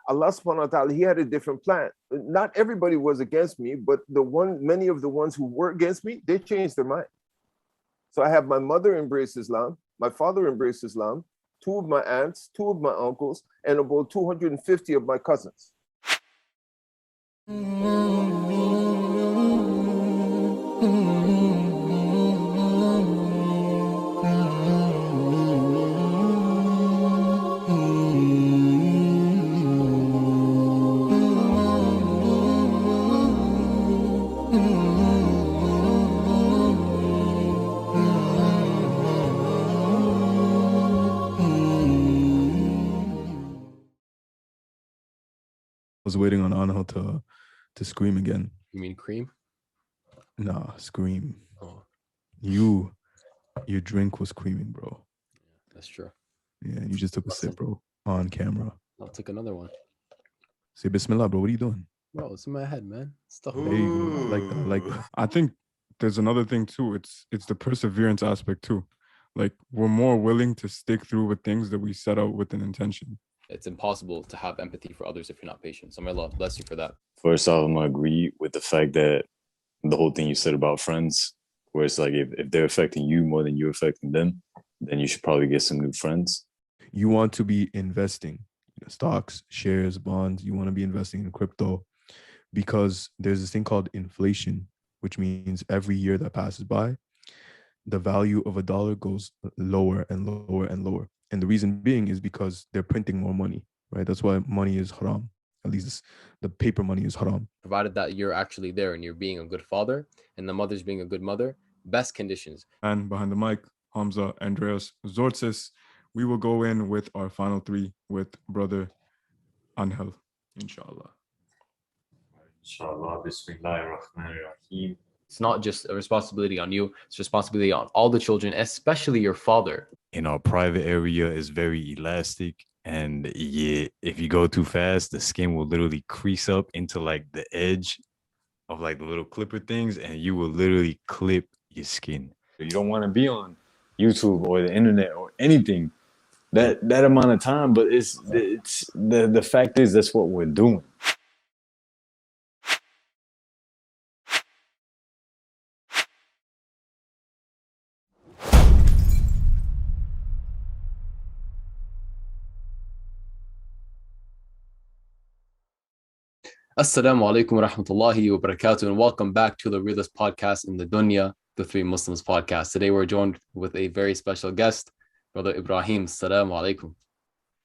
Allah subhanahu wa ta'ala, he had a different plan. Not everybody was against me, but many of the ones who were against me, they changed their mind. So I have my mother embrace Islam, my father embraced Islam, two of my aunts, two of my uncles, and about 250 of my cousins. Was waiting on Anghel to scream again. You mean cream? Nah, scream. Oh, Your drink was screaming, bro. that's true. Yeah, you just took a sip, bro, on camera. I'll take another one. Say Bismillah, bro. What are you doing? Bro, it's in my head, man. Stuff. There you go. I like that. I like that. I think there's another thing too. It's the perseverance aspect too. Like, we're more willing to stick through with things that we set out with an intention. It's impossible to have empathy for others if you're not patient. So may Allah bless you for that. First off, I'm gonna agree with the fact that the whole thing you said about friends, where it's like if they're affecting you more than you're affecting them, then you should probably get some new friends. You want to be investing in stocks, shares, bonds. You want to be investing in crypto because there's this thing called inflation, which means every year that passes by, the value of a dollar goes lower and lower and lower. And the reason being is because they're printing more money, right? That's why money is haram. At least the paper money is haram. Provided that you're actually there and you're being a good father and the mother's being a good mother, best conditions. And behind the mic, Hamza, Andreas, Zortzis, we will go in with our final three with brother Anghel, inshallah. Inshallah, Bismillahirrahmanirrahim. It's not just a responsibility on you, it's responsibility on all the children, especially your father. In our private area is very elastic, and yeah, if you go too fast, the skin will literally crease up into like the edge of like the little clipper things, and you will literally clip your skin. You don't want to be on YouTube or the internet or anything that amount of time, but it's the fact is that's what we're doing. Assalamu alaikum wa rahmatullahi wa barakatuh, and welcome back to the realest podcast in the dunya, the Three Muslims podcast. Today we're joined with a very special guest, Brother Ibrahim. Assalamu alaikum.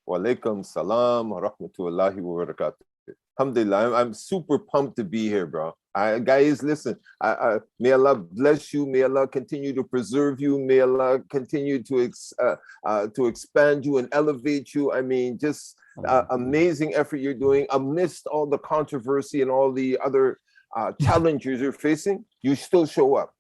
Wa alaikum salam wa rahmatullahi wa barakatuh. Alhamdulillah, I'm super pumped to be here, bro. Guys, listen, may Allah bless you. May Allah continue to preserve you. May Allah continue to expand you and elevate you. I mean, just amazing effort you're doing amidst all the controversy and all the other challenges you're facing. You still show up.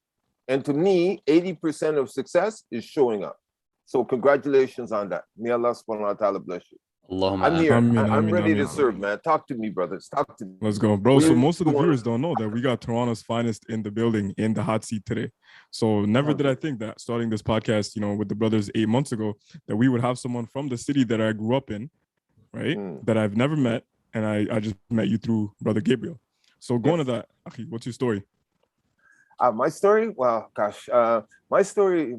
And to me, 80% of success is showing up. So congratulations on that. May Allah subhanahu wa ta'ala bless you. Allahumma I'm here. Ameen, I'm ameen, ready ameen. to serve, man. Talk to me, brothers. Talk to me. Let's go, bro. So We're most of the going- viewers don't know that we got Toronto's finest in the building, in the hot seat today. So never did I think that starting this podcast, with the brothers 8 months ago, that we would have someone from the city that I grew up in, right? That I've never met. And I just met you through Brother Gabriel. So going to that, Akhi, what's your story? My story? Well, gosh. My story,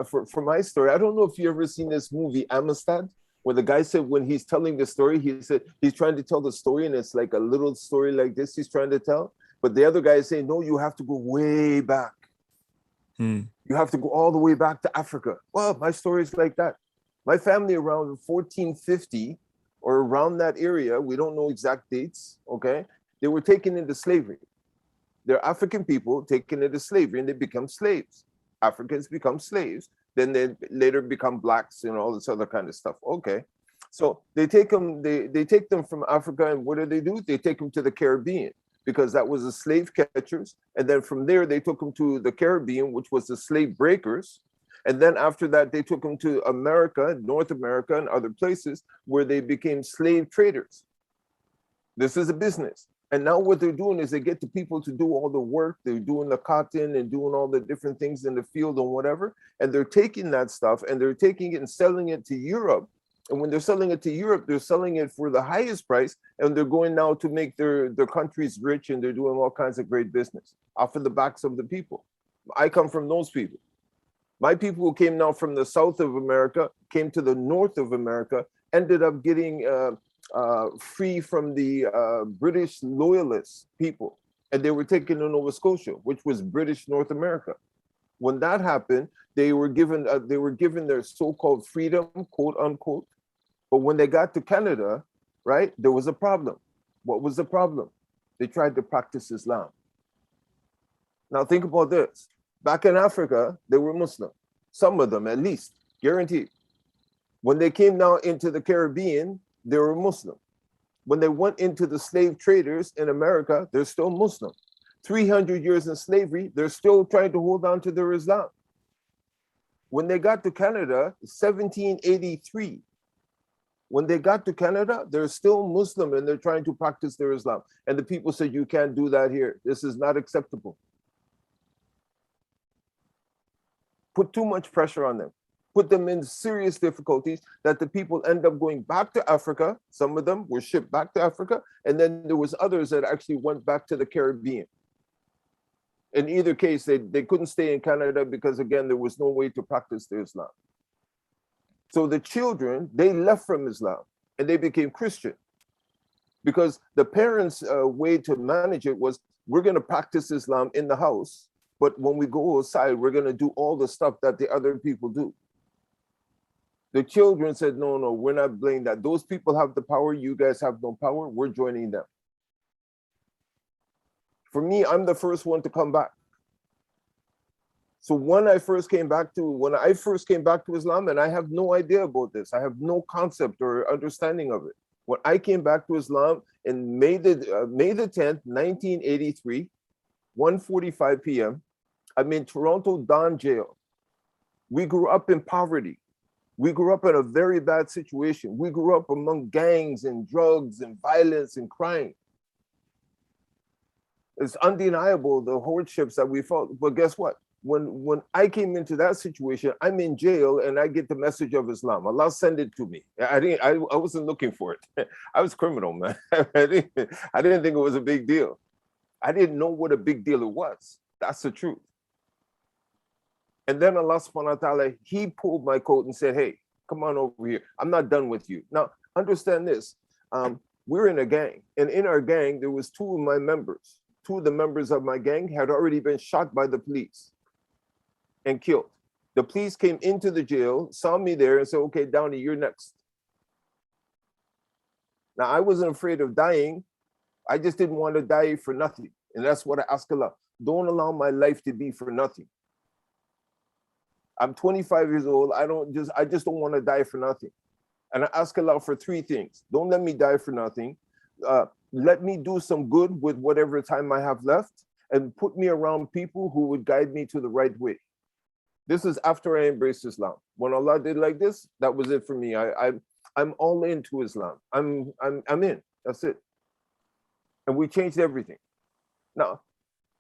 for my story, I don't know if you ever seen this movie, Amistad, where the guy said when he's telling the story, he said he's trying to tell the story and it's like a little story like this he's trying to tell. But the other guy is saying, no, you have to go way back. You have to go all the way back to Africa. Well, my story is like that. My family around 1450 or around that area, we don't know exact dates, okay? They were taken into slavery. They're African people taken into slavery and they become slaves. Africans become slaves. Then they later become blacks and all this other kind of stuff. Okay. So they take them, they take them from Africa, and what do? They take them to the Caribbean because that was the slave catchers. And then from there, they took them to the Caribbean, which was the slave breakers. And then after that, they took them to America, North America, and other places where they became slave traders. This is a business. And now what they're doing is they get the people to do all the work. They're doing the cotton and doing all the different things in the field and whatever. And they're taking that stuff and they're taking it and selling it to Europe And when they're selling it to Europe, they're selling it for the highest price, and they're going now to make their countries rich, and they're doing all kinds of great business off of the backs of the people. I come from those people. My people who came now from the south of America, came to the north of America, ended up getting free from the British loyalist people, and they were taken to Nova Scotia, which was British North America. When that happened, they were given their so-called freedom, quote unquote. But when they got to Canada, right, there was a problem. What was the problem? They tried to practice Islam. Now think about this. Back in Africa, they were Muslim. Some of them, at least, guaranteed. When they came now into the Caribbean, they were Muslim. When they went into the slave traders in America, they're still Muslim. 300 years in slavery, they're still trying to hold on to their Islam. When they got to Canada, 1783, when they got to Canada, they're still Muslim and they're trying to practice their Islam. And the people said, you can't do that here. This is not acceptable. Put too much pressure on them. Put them in serious difficulties that the people end up going back to Africa. Some of them were shipped back to Africa. And then there was others that actually went back to the Caribbean. In either case, they couldn't stay in Canada because, again, there was no way to practice their Islam. So the children, they left from Islam and they became Christian because the parents' way to manage it was, we're going to practice Islam in the house, but when we go outside, we're going to do all the stuff that the other people do. The children said, no, we're not blaming that. Those people have the power. You guys have no power. We're joining them. For me, I'm the first one to come back. So when I first came back to Islam, and I have no idea about this, I have no concept or understanding of it. When I came back to Islam in May the 10th, 1983, 1:45 p.m., I'm in Toronto Don Jail. We grew up in poverty. We grew up in a very bad situation. We grew up among gangs and drugs and violence and crime. It's undeniable the hardships that we felt. But guess what? When I came into that situation, I'm in jail and I get the message of Islam. Allah sent it to me. I wasn't looking for it. I was criminal, man. I didn't think it was a big deal. I didn't know what a big deal it was. That's the truth. And then Allah subhanahu wa ta'ala, he pulled my coat and said, hey, come on over here. I'm not done with you. Now, understand this. We're in a gang. And in our gang, there was two of the members of my gang had already been shot by the police and killed. The police came into the jail, saw me there and said, okay, Downey, you're next. Now, I wasn't afraid of dying. I just didn't want to die for nothing. And that's what I ask Allah. Don't allow my life to be for nothing. I'm 25 years old. I just don't want to die for nothing. And I ask Allah for three things. Don't let me die for nothing. Let me do some good with whatever time I have left, and put me around people who would guide me to the right way. This is after I embraced Islam. When Allah did like this, that was it for me. I'm all into Islam. I'm in. That's it. And we changed everything. Now,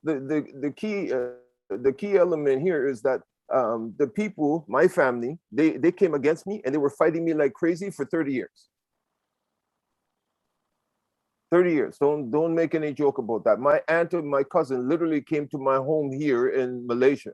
the key element here is that the people, my family, they came against me and they were fighting me like crazy for 30 years. 30 years. Don't make any joke about that. My aunt and my cousin literally came to my home here in Malaysia.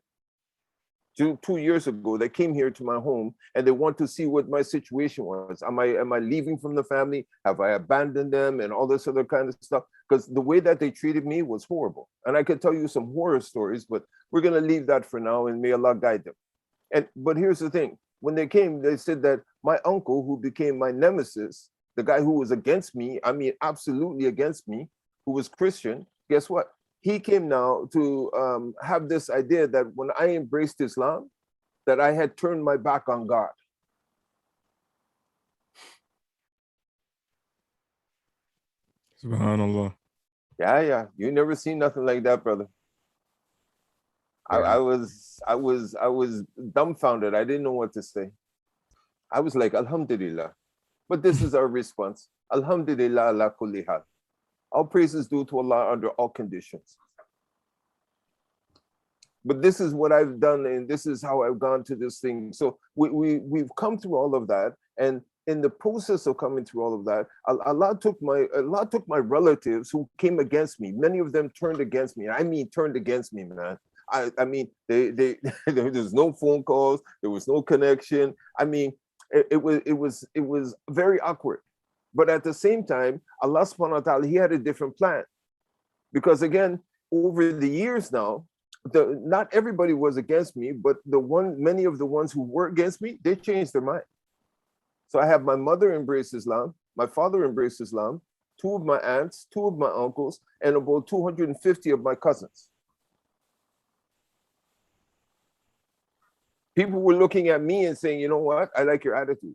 2 years ago, they came here to my home and they want to see what my situation was. Am I leaving from the family? Have I abandoned them and all this other kind of stuff? Because the way that they treated me was horrible. And I could tell you some horror stories, but we're going to leave that for now and may Allah guide them. But here's the thing. When they came, they said that my uncle, who became my nemesis, the guy who was against me, I mean, absolutely against me, who was Christian, guess what? He came now to have this idea that when I embraced Islam, that I had turned my back on God. Subhanallah. Yeah. You never seen nothing like that, brother. I was dumbfounded. I didn't know what to say. I was like, Alhamdulillah. But this is our response. Alhamdulillah ala kulli hal. All praise is due to Allah under all conditions. But this is what I've done, and this is how I've gone to this thing. So we've come through all of that, and in the process of coming through all of that, Allah took my relatives who came against me. Many of them turned against me. I mean, turned against me, man. I mean, they there was no phone calls, there was no connection. I mean, it was very awkward. But at the same time, Allah subhanahu wa ta'ala, he had a different plan. Because again, over the years now, not everybody was against me, but many of the ones who were against me, they changed their mind. So I have my mother embrace Islam, my father embraced Islam, 2 of my aunts, 2 of my uncles, and about 250 of my cousins. People were looking at me and saying, you know what? I like your attitude.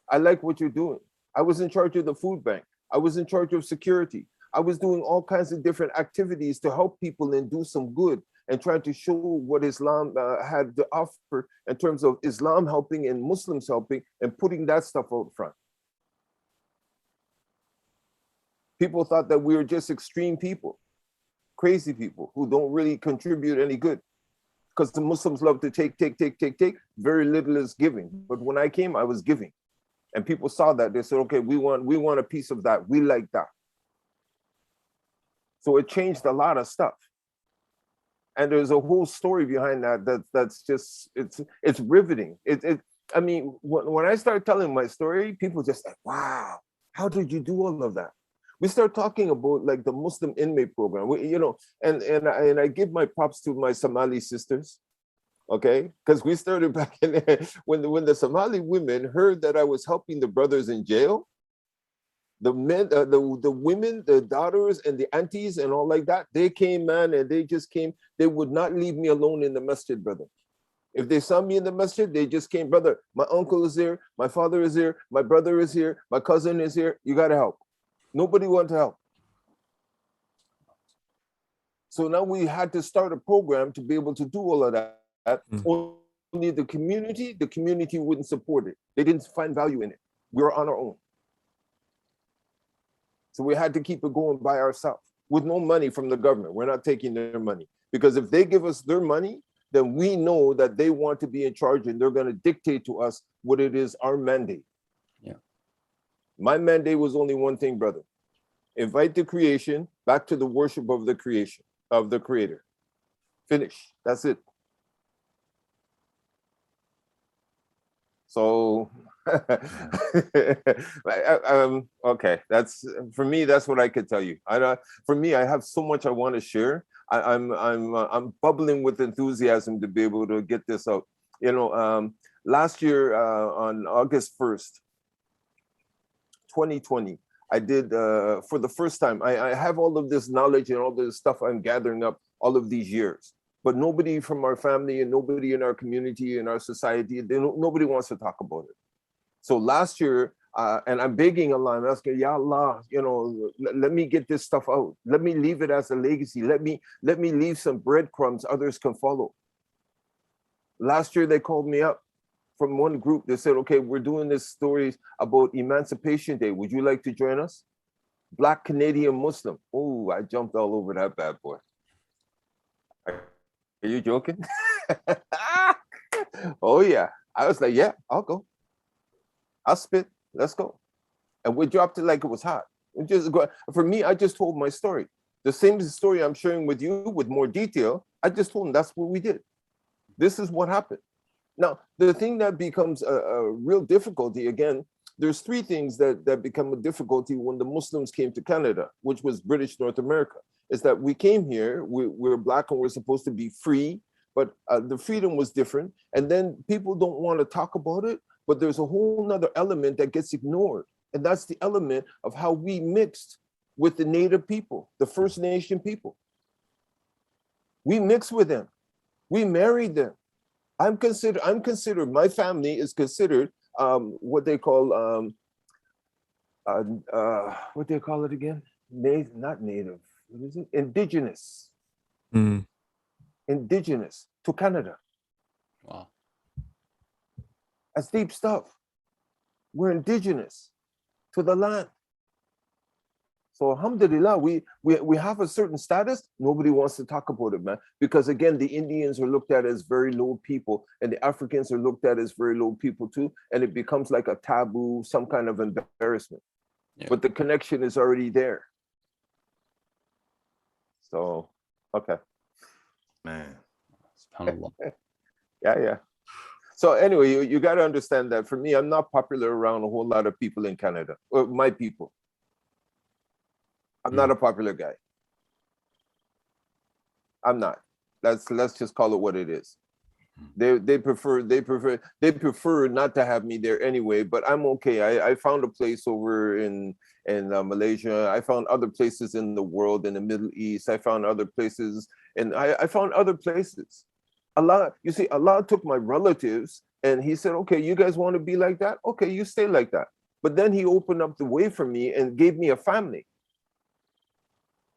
I like what you're doing. I was in charge of the food bank. I was in charge of security. I was doing all kinds of different activities to help people and do some good and trying to show what Islam had to offer in terms of Islam helping and Muslims helping and putting that stuff out front. People thought that we were just extreme people, crazy people who don't really contribute any good. Because the Muslims love to take. Very little is giving. But when I came, I was giving. And people saw that. They said, okay, we want a piece of that. We like that. So it changed a lot of stuff. And there's a whole story behind that that's just, it's riveting. I mean, when I start telling my story, people just like, wow, how did you do all of that? We start talking about like the Muslim inmate program, and I give my props to my Somali sisters, okay? Because we started back in there when the Somali women heard that I was helping the brothers in jail, the men, the women, the daughters and the aunties and all like that, they came, man, and they just came. They would not leave me alone in the masjid, brother. If they saw me in the masjid, they just came, brother, my uncle is here, my father is here, my brother is here, my cousin is here, you gotta help. Nobody wanted to help. So now we had to start a program to be able to do all of that. Only the community wouldn't support it. They didn't find value in it. We were on our own. So we had to keep it going by ourselves with no money from the government. We're not taking their money. Because if they give us their money, then we know that they want to be in charge and they're going to dictate to us what it is, our mandate. Yeah. My mandate was only one thing, brother. Invite the creation back to the worship of the creation, of the creator. Finish. That's it. So, okay, that's for me. That's what I could tell you. For me, I have so much I want to share. I'm bubbling with enthusiasm to be able to get this out. You know, last year on August 1st, 2020, I did for the first time. I have all of this knowledge and all this stuff I'm gathering up all of these years. But nobody from our family and nobody in our community, in our society, nobody wants to talk about it. So last year, and I'm begging Allah, I'm asking, Ya Allah, you know, let me get this stuff out. Let me leave it as a legacy. Let me leave some breadcrumbs others can follow. Last year, they called me up from one group. They said, okay, we're doing this stories about Emancipation Day. Would you like to join us? Black Canadian Muslim. Oh, I jumped all over that bad boy. Are you joking? Oh yeah. I was like, yeah, I'll go. I'll spit. Let's go. And we dropped it like it was hot. For me, I just told my story. The same story I'm sharing with you with more detail. I just told them that's what we did. This is what happened. Now, the thing that becomes a real difficulty, again, there's 3 things that become a difficulty when the Muslims came to Canada, which was British North America. Is that we came here, we're Black and we're supposed to be free, but the freedom was different. And then people don't want to talk about it, but there's a whole nother element that gets ignored. And that's the element of how we mixed with the Native people, the First Nation people. We mixed with them. We married them. I'm considered, my family is considered what they call, what do they call it again? Not native. What is it? Indigenous. Indigenous to Canada. Wow. That's deep stuff. We're indigenous to the land. So alhamdulillah, we have a certain status. Nobody wants to talk about it, man. Because again, the Indians are looked at as very low people, and the Africans are looked at as very low people too. And it becomes like a taboo, some kind of embarrassment. Yeah. But the connection is already there. So, okay. Man. Yeah. So anyway, you got to understand that for me, I'm not popular around a whole lot of people in Canada, or my people. I'm not a popular guy. I'm not. Let's just call it what it is. They prefer not to have me there anyway. But I'm okay. I found a place over in Malaysia. I found other places in the world, in the Middle East. I found other places, and I found other places. Allah took my relatives, and he said, "Okay, you guys want to be like that? Okay, you stay like that." But then he opened up the way for me and gave me a family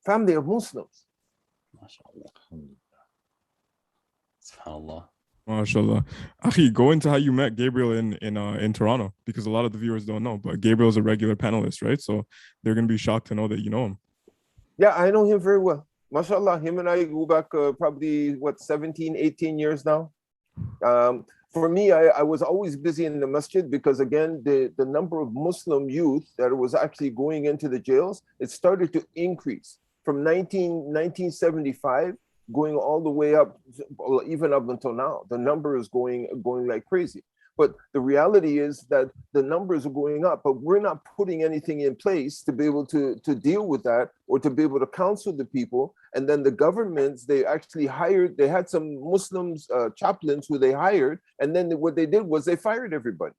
of Muslims. MashaAllah. SubhanAllah. MashaAllah. Akhi, go into how you met Gabriel in Toronto, because a lot of the viewers don't know, but Gabriel is a regular panelist, right? So they're going to be shocked to know that you know him. Yeah, I know him very well. MashaAllah, him and I go back probably, 17, 18 years now. For me, I was always busy in the masjid because, again, the number of Muslim youth that was actually going into the jails, it started to increase. From 1975, going all the way up, even up until now, the number is going like crazy. But the reality is that the numbers are going up, but we're not putting anything in place to be able to deal with that or to be able to counsel the people. And then the governments, they actually they had some Muslims, chaplains who they hired, and then what they did was they fired everybody.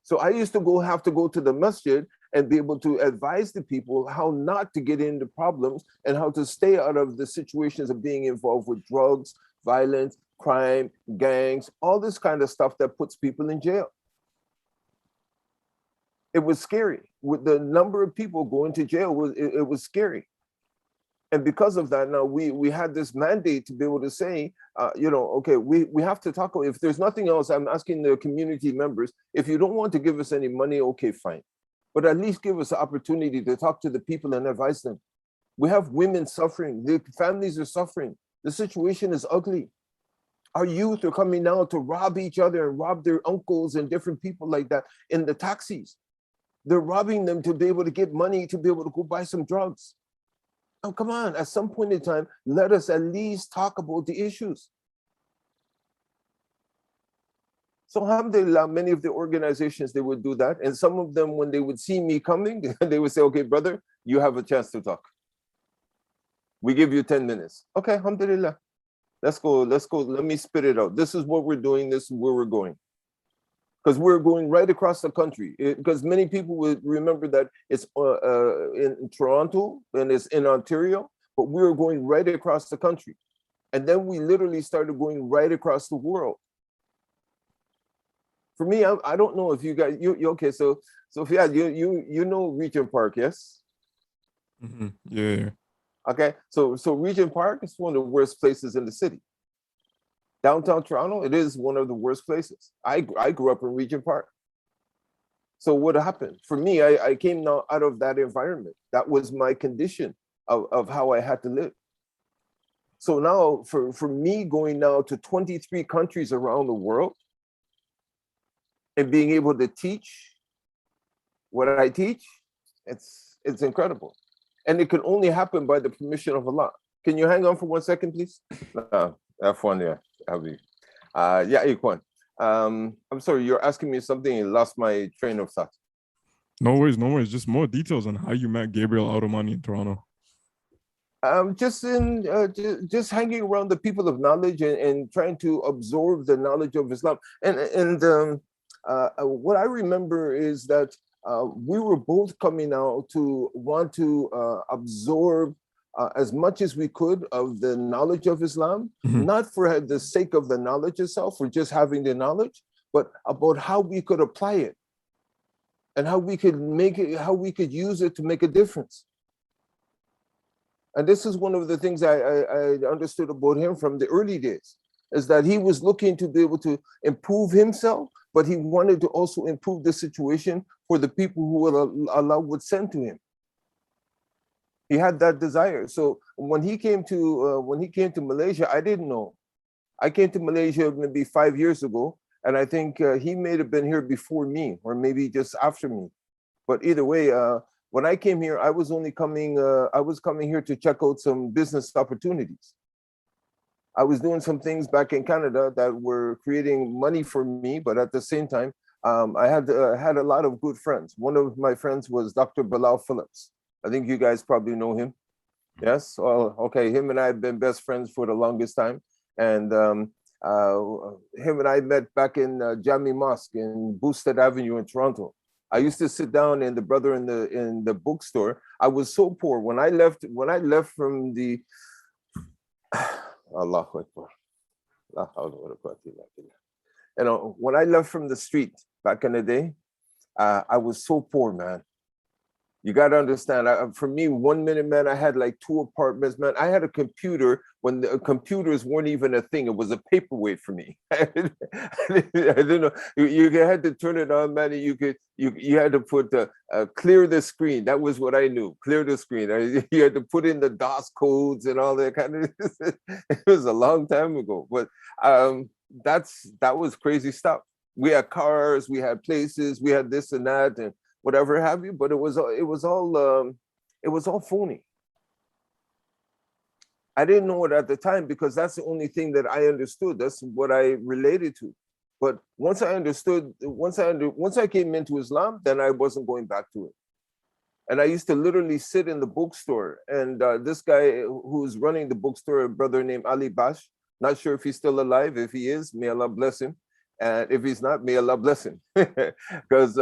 So I used to have to go to the masjid and be able to advise the people how not to get into problems and how to stay out of the situations of being involved with drugs, violence, crime, gangs, all this kind of stuff that puts people in jail. It was scary. With the number of people going to jail, it was scary. And because of that, now we had this mandate to be able to say, okay, we have to talk. If there's nothing else, I'm asking the community members, if you don't want to give us any money, okay, fine. But at least give us the opportunity to talk to the people and advise them. We have women suffering. The families are suffering. The situation is ugly. Our youth are coming now to rob each other and rob their uncles and different people like that in the taxis. They're robbing them to be able to get money to be able to go buy some drugs. Oh, come on, at some point in time, let us at least talk about the issues. So alhamdulillah, many of the organizations, they would do that. And some of them, when they would see me coming, they would say, okay, brother, you have a chance to talk. We give you 10 minutes. Okay, alhamdulillah. Let's go. Let me spit it out. This is what we're doing. This is where we're going. Because we're going right across the country. Because many people would remember that it's in Toronto and it's in Ontario, but we're going right across the country. And then we literally started going right across the world. For me, I don't know if you guys, you okay, so Faiyads, you know Regent Park, yes? Mm-hmm. Yeah. Okay, so Regent Park is one of the worst places in the city. Downtown Toronto, it is one of the worst places. I grew up in Regent Park. So what happened? For me, I came now out of that environment. That was my condition of how I had to live. So now for me going now to 23 countries around the world and being able to teach what I teach, it's incredible. And it can only happen by the permission of Allah. Can you hang on for 1 second, please? F1, yeah, Abby. Yeah, Ikhwan. I'm sorry, you're asking me something and lost my train of thought. No worries. Just more details on how you met Gabriel Arumani in Toronto. Just hanging around the people of knowledge and trying to absorb the knowledge of Islam. And what I remember is that we were both coming out to want to absorb as much as we could of the knowledge of Islam, not for the sake of the knowledge itself, for just having the knowledge, but about how we could apply it and how we could make it, how we could use it to make a difference. And this is one of the things I understood about him from the early days, is that he was looking to be able to improve himself, but he wanted to also improve the situation for the people who Allah would send to him. He had that desire. So when he came to Malaysia, I didn't know. I came to Malaysia maybe 5 years ago, and I think he may have been here before me, or maybe just after me. But either way, when I came here, I was coming here to check out some business opportunities. I was doing some things back in Canada that were creating money for me, but at the same time, I had a lot of good friends. One of my friends was Dr. Bilal Phillips. I think you guys probably know him. Yes. Well, okay. Him and I have been best friends for the longest time, and him and I met back in Jami Mosque in Boosted Avenue in Toronto. I used to sit down in the bookstore. I was so poor when I left from the Allahu Akbar. You know, when I left from the street back in the day, I was so poor, man. You got to understand, for me, 1 minute, man, I had like 2 apartments, man. I had a computer when the computers weren't even a thing. It was a paperweight for me. I didn't know. You had to turn it on, man. And you had to put clear the screen. That was what I knew. Clear the screen. You had to put in the DOS codes and all that kind of. It was a long time ago, but that was crazy stuff. We had cars, we had places, we had this and that, and whatever have you, but it was all phony. I didn't know it at the time because that's the only thing that I understood. That's what I related to. But once I understood, once I came into Islam, then I wasn't going back to it. And I used to literally sit in the bookstore, and this guy who's running the bookstore, a brother named Ali Bash, not sure if he's still alive. If he is, may Allah bless him. And if he's not, may Allah bless him. Because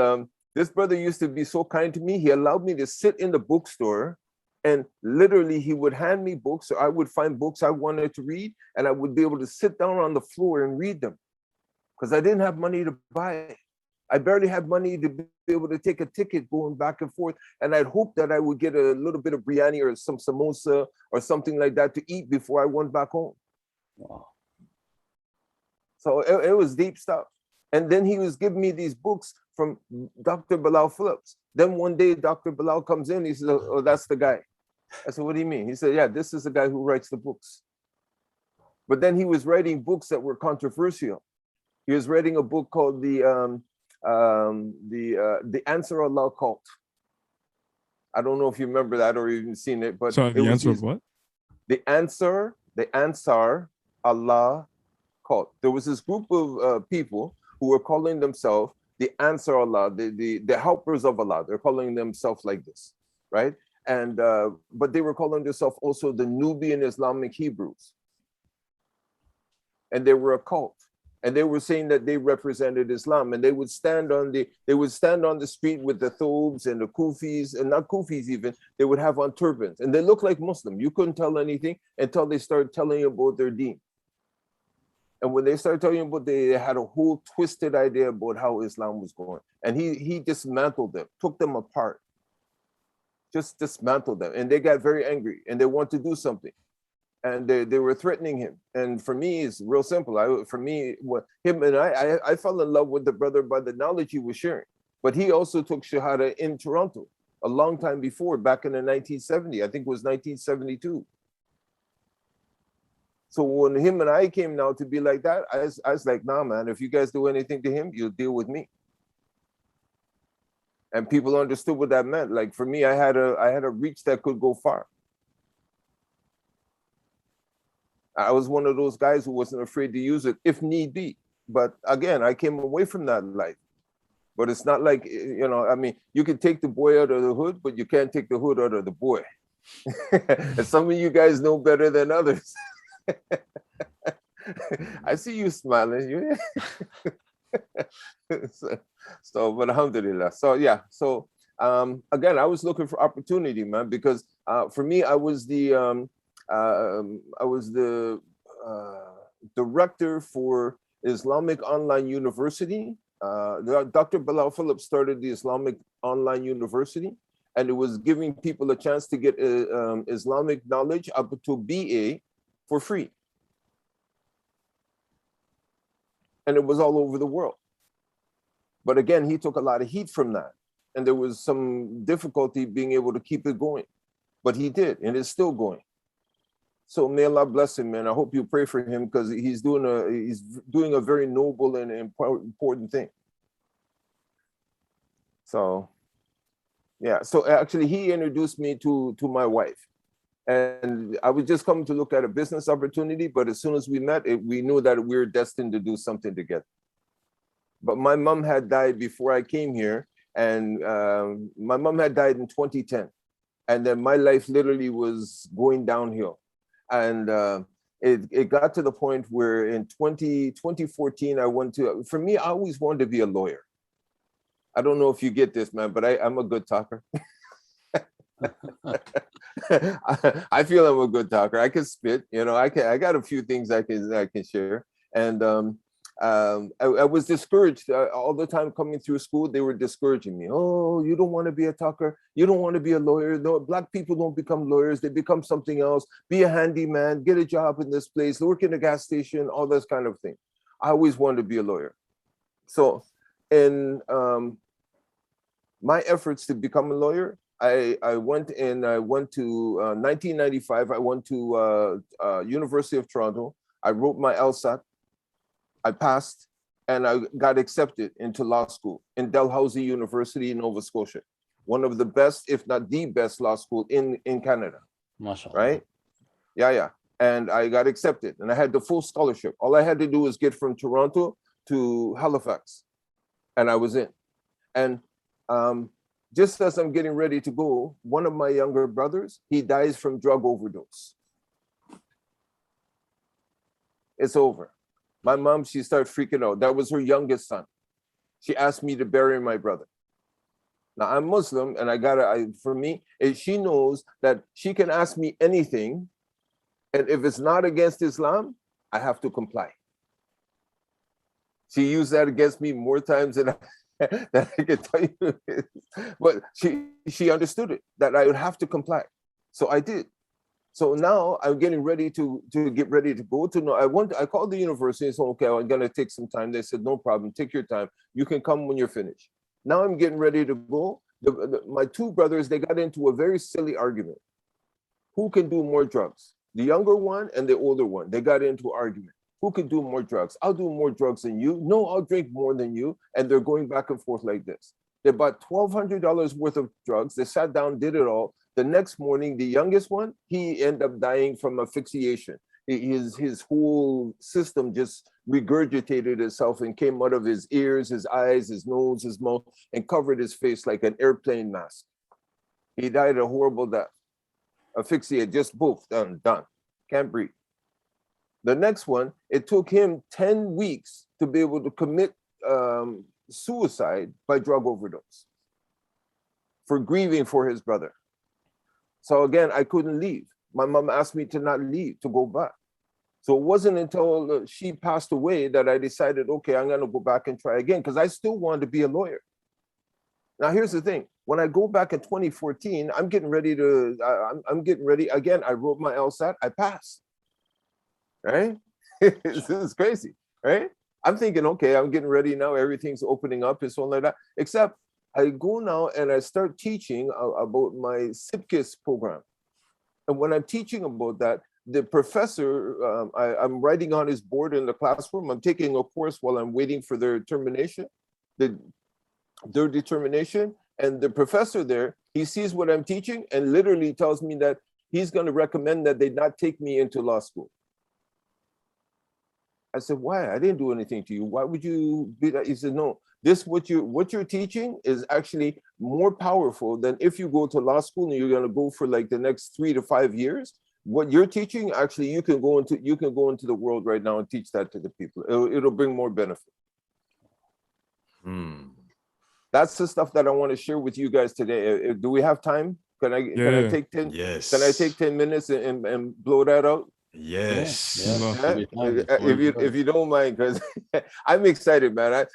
this brother used to be so kind to me. He allowed me to sit in the bookstore, and literally he would hand me books, or I would find books I wanted to read, and I would be able to sit down on the floor and read them because I didn't have money to buy it. I barely had money to be able to take a ticket going back and forth. And I'd hope that I would get a little bit of biryani or some samosa or something like that to eat before I went back home. Wow. So it was deep stuff. And then he was giving me these books from Dr. Bilal Phillips. Then one day, Dr. Bilal comes in, he says, "Oh, that's the guy." I said, "What do you mean?" He said, "Yeah, this is the guy who writes the books." But then he was writing books that were controversial. He was writing a book called the Answer Allah Cult. I don't know if you remember that or even seen it, but sorry, the answer of what? The Answer Allah Cult. There was this group of people who were calling themselves the Answer Allah, the helpers of Allah. They're calling themselves like this, right? And but they were calling themselves also the Nubian Islamic Hebrews. And they were a cult. And they were saying that they represented Islam, and they would stand on the street with the thobes and the kufis, and not kufis even. They would have on turbans, and they looked like Muslim. You couldn't tell anything until they started telling you about their deen. And when they started telling you about, they had a whole twisted idea about how Islam was going, and he dismantled them, took them apart, just dismantled them, and they got very angry, and they wanted to do something. And they were threatening him. And for me, it's real simple. I fell in love with the brother by the knowledge he was sharing. But he also took Shahada in Toronto a long time before, back in the 1970, I think it was 1972. So when him and I came now to be like that, I was like, nah, man, if you guys do anything to him, you'll deal with me. And people understood what that meant. Like for me, I had a reach that could go far. I was one of those guys who wasn't afraid to use it if need be. But again, I came away from that life. But it's not like, you know, I mean, you can take the boy out of the hood, but you can't take the hood out of the boy. And some of you guys know better than others. I see you smiling. So, but alhamdulillah. So, yeah. So, again, I was looking for opportunity, man, because for me, I was the director for Islamic Online University. Dr. Bilal Phillips started the Islamic Online University, and it was giving people a chance to get Islamic knowledge up to BA for free. And it was all over the world. But again, he took a lot of heat from that. And there was some difficulty being able to keep it going. but he did, and it's still going. So may Allah bless him, man. I hope you pray for him because he's doing a very noble and important thing. So, yeah. So actually, he introduced me to my wife, and I was just coming to look at a business opportunity. But as soon as we met, we knew that we were destined to do something together. But my mom had died before I came here, and my mom had died in 2010, and then my life literally was going downhill. And it got to the point where in 2014, for me, I always wanted to be a lawyer. I don't know if you get this, man, but I'm a good talker. I feel I'm a good talker. I can spit, I got a few things I can share. And I was discouraged all the time coming through school. They were discouraging me. Oh, you don't want to be a talker. You don't want to be a lawyer. No, Black people don't become lawyers. They become something else. Be a handyman, get a job in this place, work in a gas station, all this kind of thing. I always wanted to be a lawyer. So in my efforts to become a lawyer, I went to 1995. I went to University of Toronto. I wrote my LSAT. I passed, and I got accepted into law school in Dalhousie University in Nova Scotia, one of the best, if not the best, law school in Canada. MashaAllah. Right? Yeah. And I got accepted, and I had the full scholarship. All I had to do was get from Toronto to Halifax, and I was in. And just as I'm getting ready to go, one of my younger brothers, he dies from drug overdose. It's over. My mom, she started freaking out. That was her youngest son. She asked me to bury my brother. Now I'm Muslim, and she knows that she can ask me anything, and if it's not against Islam, I have to comply. She used that against me more times than I can tell you. But she understood it, that I would have to comply. So I did. So now I'm getting ready to get ready to go to. I called the university and said, okay, I'm gonna take some time. They said, no problem, take your time. You can come when you're finished. Now I'm getting ready to go. My two brothers, they got into a very silly argument. Who can do more drugs? The younger one and the older one. They got into an argument. Who can do more drugs? I'll do more drugs than you. No, I'll drink more than you. And they're going back and forth like this. They bought $1,200 worth of drugs. They sat down, did it all. The next morning, the youngest one, he ended up dying from asphyxiation. His whole system just regurgitated itself and came out of his ears, his eyes, his nose, his mouth, and covered his face like an airplane mask. He died a horrible death. Asphyxiated, just poof, done. Can't breathe. The next one, it took him 10 weeks to be able to commit suicide by drug overdose for grieving for his brother. So again, I couldn't leave. My mom asked me to not leave, to go back. So it wasn't until she passed away that I decided, okay, I'm gonna go back and try again, because I still wanted to be a lawyer. Now here's the thing. When I go back in 2014, I'm getting ready again. I wrote my LSAT, I passed, right? This is crazy, right? I'm thinking, okay, I'm getting ready now. Everything's opening up and so on like that. Except I go now and I start teaching about my SIPKIS program. And when I'm teaching about that, the professor, I'm writing on his board in the classroom. I'm taking a course while I'm waiting for their determination. And the professor there, he sees what I'm teaching and literally tells me that he's going to recommend that they not take me into law school. I said, why? I didn't do anything to you. Why would you be that? He said, no, what you're teaching is actually more powerful than if you go to law school and you're going to go for like the next 3 to 5 years. What you're teaching, actually, you can go into the world right now and teach that to the people. It'll bring more benefit. That's the stuff that I want to share with you guys today. Do we have time? Can I take 10? Yes. Can I take 10 minutes and blow that out? Yes. If you don't mind, because I'm excited, man.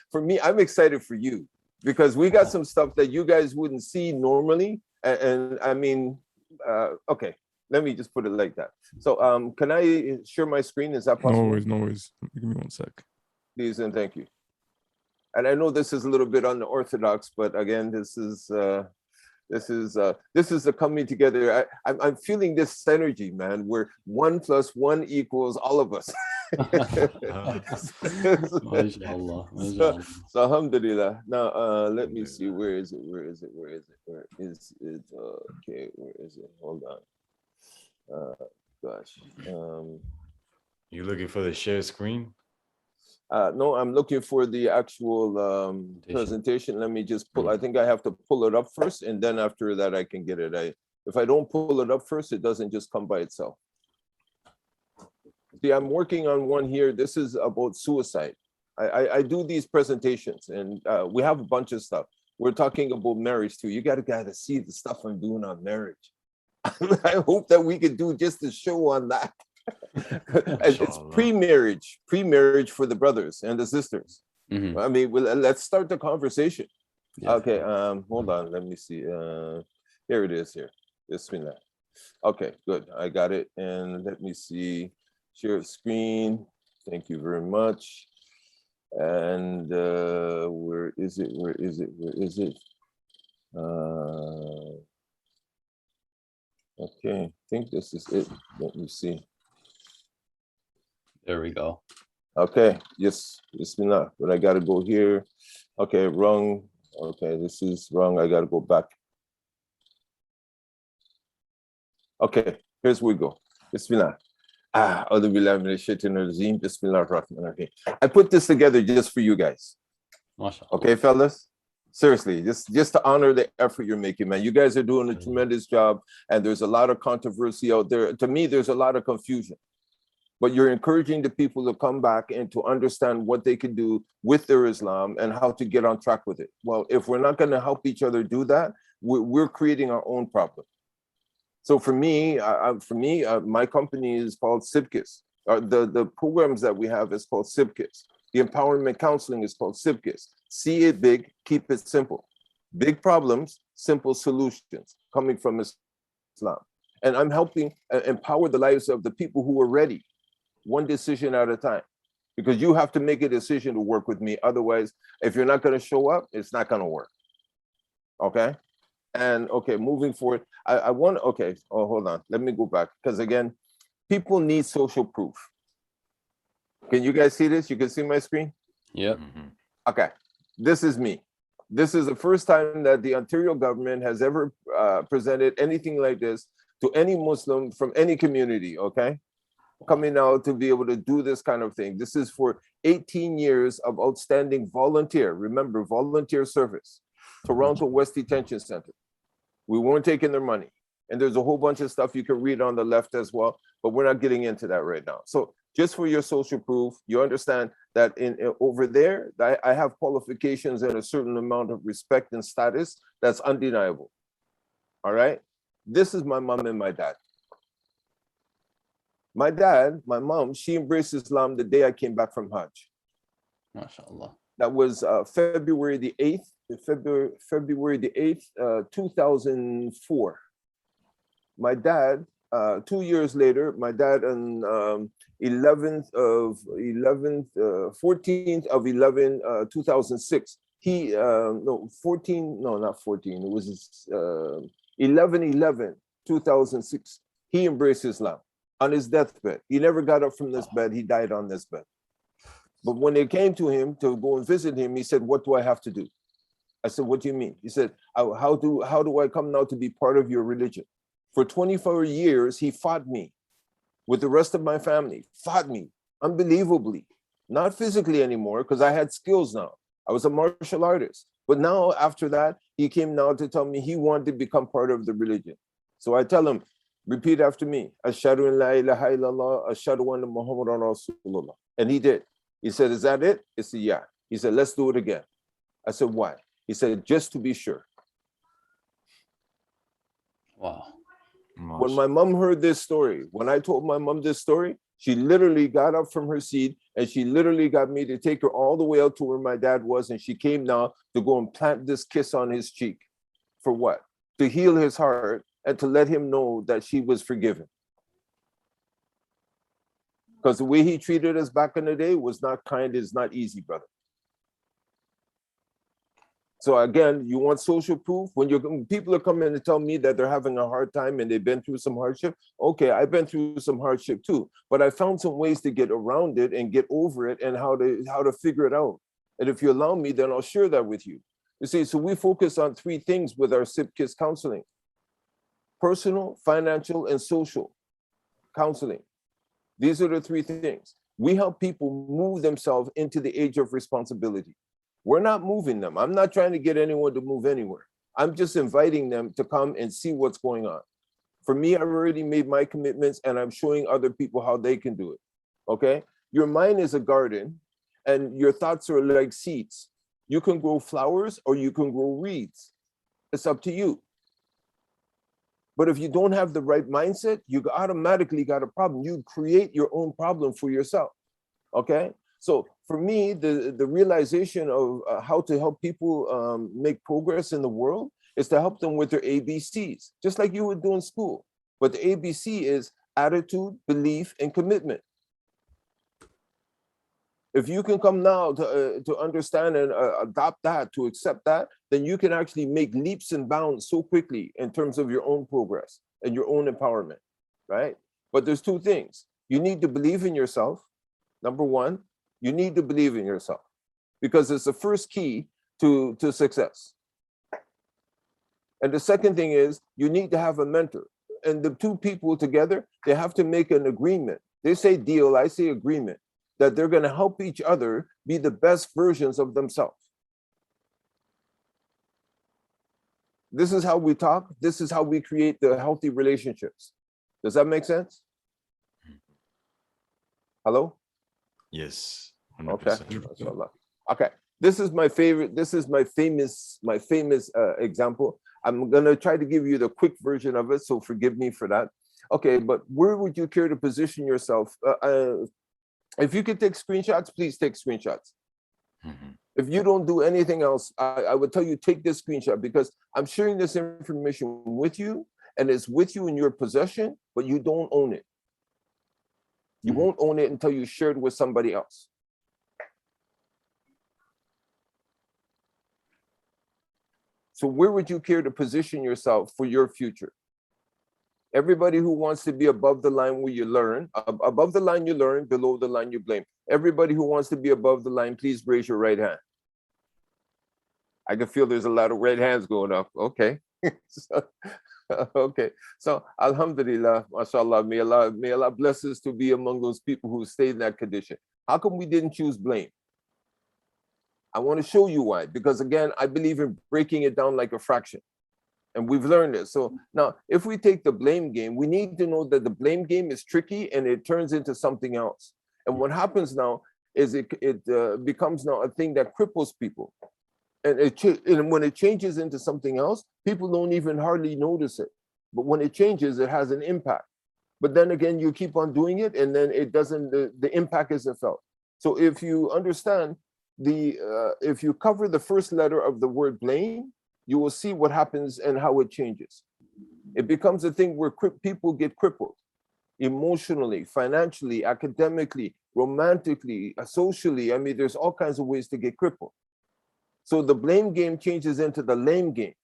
I'm excited for you, because we got some stuff that you guys wouldn't see normally. And I mean, okay, let me just put it like that. So can I share my screen? Is that possible? No worries. Give me 1 sec. Please and thank you. And I know this is a little bit unorthodox, but again, this is This is a coming together. I'm feeling this synergy, man, where 1 + 1 equals all of us. MashaAllah, So, MashaAllah. so alhamdulillah. Now let me see, where is it? Where is it? Where is it? Where is it? Okay, where is it? Hold on. Gosh. You looking for the share screen? No, I'm looking for the actual presentation. Let me just pull. I think I have to pull it up first, and then after that I can get it. If I don't pull it up first, it doesn't just come by itself. See, I'm working on one here. This is about suicide. I do these presentations, and we have a bunch of stuff. We're talking about marriage too. You got to see the stuff I'm doing on marriage. I hope that we could do just a show on that. It's pre-marriage for the brothers and the sisters. Mhm. I mean, let's start the conversation. Yeah. Okay, hold on, let me see. Here it is here. Bismillah. Okay, good. I got it. And let me see. Share screen. Thank you very much. And where is it? Where is it? Where is it? Okay, I think this is it. Let me see. There we go. Okay, yes, Bismillah. But I gotta go here. Okay, wrong. Okay, this is wrong. I gotta go back. Okay, here's where we go. Bismillah. Bismillah. I put this together just for you guys. MashaAllah. Okay, fellas? Seriously, just to honor the effort you're making, man. You guys are doing a tremendous job, and there's a lot of controversy out there. To me, there's a lot of confusion. But you're encouraging the people to come back and to understand what they can do with their Islam and how to get on track with it. Well, if we're not going to help each other do that, we're creating our own problem. So for me, my company is called SIPKIS. The programs that we have is called SIPKIS. The empowerment counseling is called SIPKIS. See it big, keep it simple. Big problems, simple solutions coming from Islam. And I'm helping empower the lives of the people who are ready, one decision at a time. Because you have to make a decision to work with me. Otherwise, if you're not going to show up, it's not going to work. Okay? And okay, moving forward, I want, okay, oh, hold on. Let me go back. Because again, people need social proof. Can you guys see this? You can see my screen? Yep. Okay, this is me. This is the first time that the Ontario government has ever presented anything like this to any Muslim from any community, okay? Coming out to be able to do this kind of thing. This is for 18 years of outstanding volunteer, remember, volunteer service, Toronto West Detention Center. We weren't taking their money. And there's a whole bunch of stuff you can read on the left as well, but we're not getting into that right now. So just for your social proof, you understand that over there, I have qualifications and a certain amount of respect and status that's undeniable. All right? This is my mom and my dad. My dad, my mom, she embraced Islam the day I came back from Hajj. MashaAllah. That was February the 8th, February the 8th, 2004. My dad, 2 years later, my dad on 14th of 11, 2006, he, no, 14, no, not 14, it was 11, 2006, he embraced Islam on his deathbed. He never got up from this bed, he died on this bed. But when they came to him to go and visit him, he said, what do I have to do? I said, what do you mean? He said, how do I come now to be part of your religion? For 24 years, he fought me with the rest of my family, fought me unbelievably, not physically anymore, because I had skills now. I was a martial artist. But now, after that, he came now to tell me he wanted to become part of the religion. So I tell him, repeat after me, Ashhadu an la ilaha illallah, Ashhadu anna Muhammadan Rasulullah. And he did. He said, is that it? I said, yeah. He said, let's do it again. I said, why? He said, just to be sure. Wow. When my mom heard this story, when I told my mom this story, she literally got up from her seat and she literally got me to take her all the way out to where my dad was. And she came now to go and plant this kiss on his cheek. For what? To heal his heart and to let him know that she was forgiven. Because the way he treated us back in the day was not kind, it's not easy, brother. So again, you want social proof? When people are coming to tell me that they're having a hard time and they've been through some hardship, okay, I've been through some hardship too, but I found some ways to get around it and get over it and how to figure it out. And if you allow me, then I'll share that with you. You see, so we focus on three things with our SIP-KISS counseling: personal, financial, and social counseling. These are the three things. We help people move themselves into the age of responsibility. We're not moving them. I'm not trying to get anyone to move anywhere. I'm just inviting them to come and see what's going on. For me, I've already made my commitments and I'm showing other people how they can do it, okay? Your mind is a garden and your thoughts are like seeds. You can grow flowers or you can grow weeds. It's up to you. But if you don't have the right mindset, you automatically got a problem. You create your own problem for yourself, okay? So for me, the realization of how to help people make progress in the world is to help them with their ABCs, just like you would do in school. But the ABC is attitude, belief, and commitment. If you can come now to understand and adopt that, to accept that, then you can actually make leaps and bounds so quickly in terms of your own progress and your own empowerment, right? But there's two things. You need to believe in yourself. Number one, you need to believe in yourself because it's the first key to success. And the second thing is you need to have a mentor. And the two people together, they have to make an agreement. They say deal, I say agreement, that they're going to help each other be the best versions of themselves. This is how we talk. This is how we create the healthy relationships. Does that make sense? Hello? Yes. 100%. Okay. Okay. This is my favorite. This is my famous example. I'm going to try to give you the quick version of it, so forgive me for that. Okay, but where would you care to position yourself? If you could take screenshots, please take screenshots. Mhm. If you don't do anything else, I would tell you take this screenshot because I'm sharing this information with you and it's with you in your possession, but you don't own it. You won't own it until you share it with somebody else. So where would you care to position yourself for your future? Everybody who wants to be above the line where you learn, above the line you learn, below the line you blame. Everybody who wants to be above the line, please raise your right hand. I can feel there's a lot of red hands going up. Okay. Okay. So alhamdulillah, mashallah, may Allah bless us to be among those people who stayed in that condition. How come we didn't choose blame? I want to show you why, because again, I believe in breaking it down like a fraction. And we've learned it. So now, if we take the blame game, we need to know that the blame game is tricky and it turns into something else. And what happens now is it becomes now a thing that cripples people. And when it changes into something else, people don't even hardly notice it. But when it changes, it has an impact. But then again, you keep on doing it and then it doesn't, the impact isn't felt. So if you understand if you cover the first letter of the word blame, you will see what happens and how it changes. It becomes a thing where people get crippled emotionally, financially, academically, romantically, socially. I mean, there's all kinds of ways to get crippled. So the blame game changes into the lame game.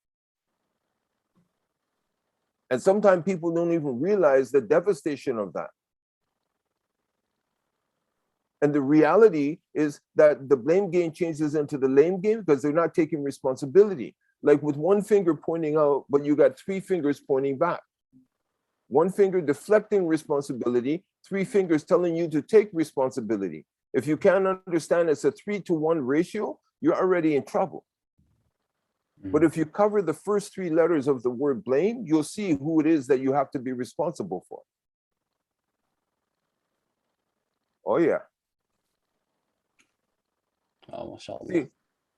And sometimes people don't even realize the devastation of that. And the reality is that the blame game changes into the lame game because they're not taking responsibility. Like with one finger pointing out, but you got three fingers pointing back. One finger deflecting responsibility, three fingers telling you to take responsibility. If you can't understand it's a 3-to-1 ratio, you're already in trouble. But if you cover the first three letters of the word blame, you'll see who it is that you have to be responsible for. Oh, yeah. Oh, mashallah. See,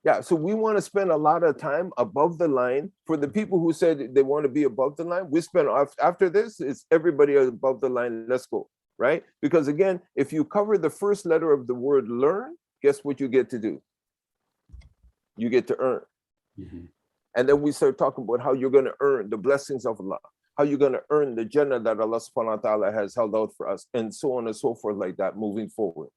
yeah, so we want to spend a lot of time above the line. For the people who said they want to be above the line, we spend after this, it's everybody above the line, let's go, right? Because again, if you cover the first letter of the word learn, guess what you get to do? You get to earn. And then we start talking about how you're going to earn the blessings of Allah, how you're going to earn the Jannah that Allah subhanahu wa ta'ala has held out for us, and so on and so forth like that moving forward,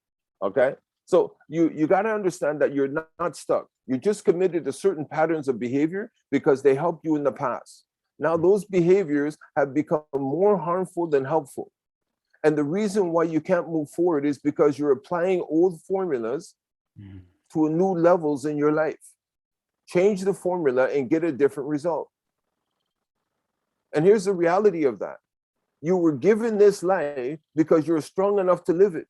okay? So you got to understand that you're not stuck. You just committed to certain patterns of behavior because they helped you in the past. Now those behaviors have become more harmful than helpful. And the reason why you can't move forward is because you're applying old formulas to new levels in your life. Change the formula and get a different result. And here's the reality of that. You were given this life because you're strong enough to live it.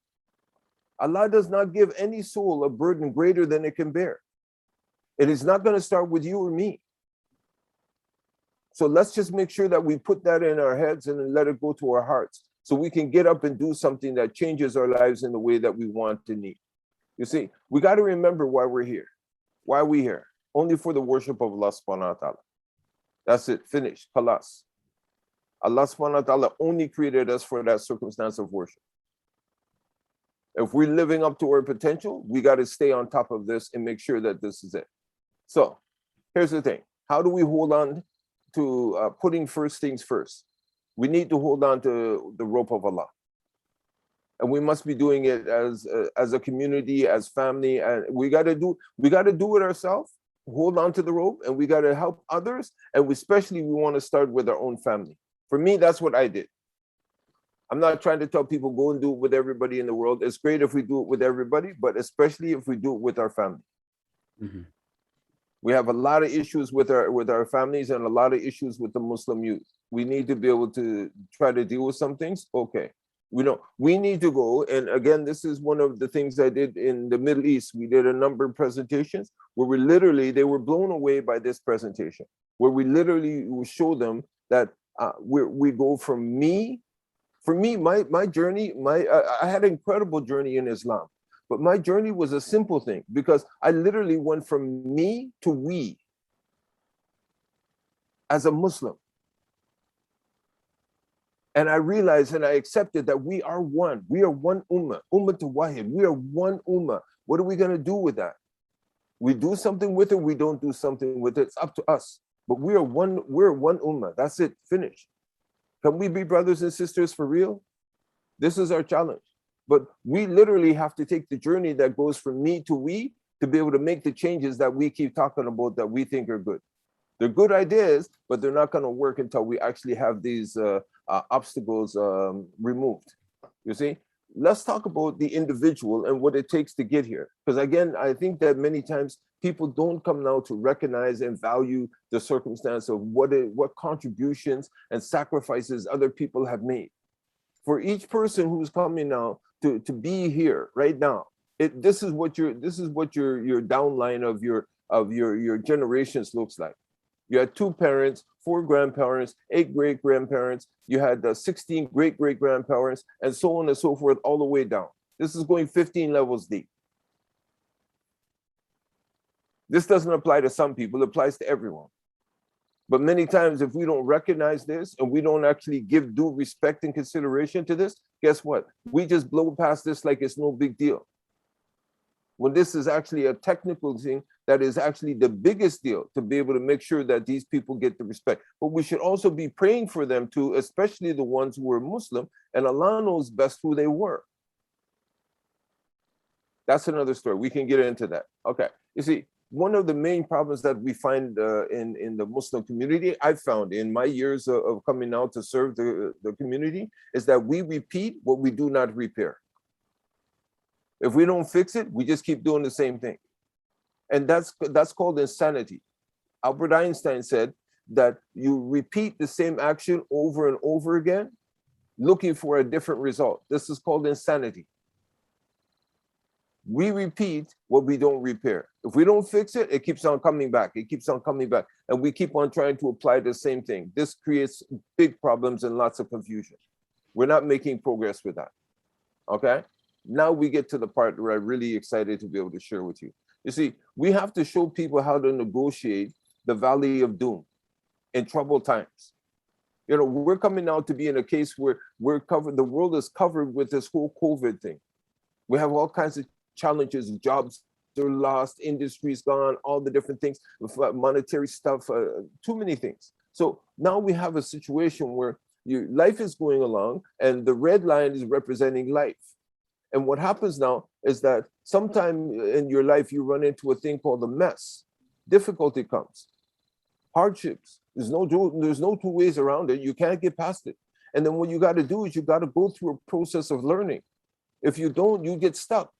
Allah does not give any soul a burden greater than it can bear. It is not going to start with you or me. So let's just make sure that we put that in our heads and let it go to our hearts so we can get up and do something that changes our lives in the way that we want to need. You see, we got to remember why we're here. Why are we here? Only for the worship of Allah subhanahu wa ta'ala. That's it, finished, khalas. Allah subhanahu wa ta'ala only created us for that circumstance of worship. If we're living up to our potential, we got to stay on top of this and make sure that this is it. So here's the thing. How do we hold on to putting first things first? We need to hold on to the rope of Allah. And we must be doing it as a community, as family, and we got to do it ourselves. Hold on to the rope, and we got to help others, and we want to start with our own family. For me, that's what I did. I'm not trying to tell people go and do it with everybody in the world. It's great if we do it with everybody, but especially if we do it with our family. Mm-hmm. We have a lot of issues with our families and a lot of issues with the Muslim youth. We need to be able to try to deal with some things. Okay. We need to go, and again, this is one of the things I did in the Middle East. We did a number of presentations where they were blown away by this presentation, where we literally will show them that we go from me. For me, my journey, I had an incredible journey in Islam, but my journey was a simple thing because I literally went from me to we as a Muslim. And I realized and I accepted that we are one. We are one ummah, ummah to wahid. We are one ummah. What are we going to do with that? We do something with it, we don't do something with it. It's up to us. But we're one ummah. That's it, finished. Can we be brothers and sisters for real? This is our challenge. But we literally have to take the journey that goes from me to we to be able to make the changes that we keep talking about that we think are good. They're good ideas, but they're not going to work until we actually have these obstacles removed. You see? Let's talk about the individual and what it takes to get here. Because again, I think that many times people don't come now to recognize and value the circumstance of what contributions and sacrifices other people have made. For each person who's coming now to be here right now, this is what your downline of your generations looks like. You had 2 parents, 4 grandparents, 8 great-grandparents. You had 16 great-great-grandparents, and so on and so forth, all the way down. This is going 15 levels deep. This doesn't apply to some people, it applies to everyone. But many times, if we don't recognize this and we don't actually give due respect and consideration to this, guess what? We just blow past this like it's no big deal. When this is actually a technical thing that is actually the biggest deal to be able to make sure that these people get the respect. But we should also be praying for them too, especially the ones who were Muslim, and Allah knows best who they were. That's another story. We can get into that. Okay. You see, one of the main problems that we find in the Muslim community, I found in my years of coming out to serve the community, is that we repeat what we do not repair. If we don't fix it, we just keep doing the same thing. And that's called insanity. Albert Einstein said that you repeat the same action over and over again, looking for a different result. This is called insanity. We repeat what we don't repair. If we don't fix it, it keeps on coming back. It keeps on coming back. And we keep on trying to apply the same thing. This creates big problems and lots of confusion. We're not making progress with that. Okay? Now we get to the part where I'm really excited to be able to share with you. You see, we have to show people how to negotiate the valley of doom in troubled times. You know, we're coming now to be in a case where the world is covered with this whole COVID thing. We have all kinds of challenges, jobs are lost, industries gone, all the different things, monetary stuff, too many things. So now we have a situation where life is going along and the red line is representing life. And what happens now is that Sometime in your life, you run into a thing called a mess. Difficulty comes, hardships. There's no two ways around it. You can't get past it. And then what you got to do is you got to go through a process of learning. If you don't, you get stuck.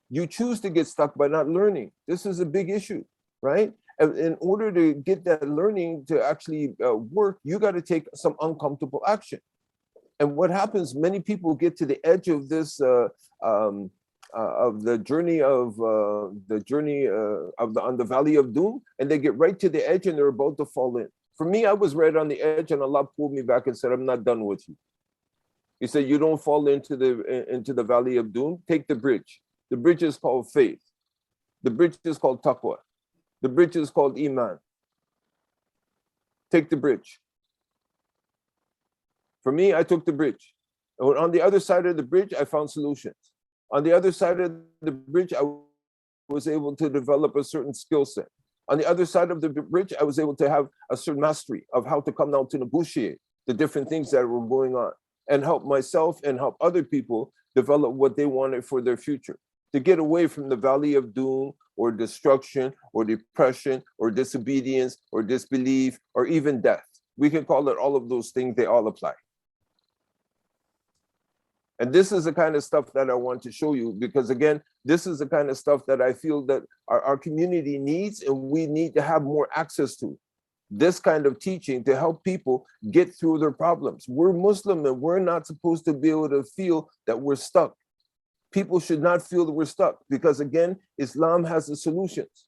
You choose to get stuck by not learning. This is a big issue, right? And in order to get that learning to actually work, you got to take some uncomfortable action. And what happens, many people get to the edge of this, of the journey on the valley of doom, and they get right to the edge and they're about to fall in. For me, I was right on the edge, and Allah pulled me back and said, I'm not done with you. He said, you don't fall into the valley of doom. Take the bridge. The bridge is called faith. The bridge is called taqwa. The bridge is called iman. Take the bridge. For me, I took the bridge. And on the other side of the bridge, I found solutions. On the other side of the bridge, I was able to develop a certain skill set. On the other side of the bridge, I was able to have a certain mastery of how to come down to negotiate the different things that were going on and help myself and help other people develop what they wanted for their future, to get away from the valley of doom or destruction or depression or disobedience or disbelief or even death. We can call it all of those things, they all apply. And this is the kind of stuff that I want to show you, because again, this is the kind of stuff that I feel that our community needs, and we need to have more access to this kind of teaching to help people get through their problems. We're Muslim and we're not supposed to be able to feel that we're stuck. People should not feel that we're stuck, because again, Islam has the solutions.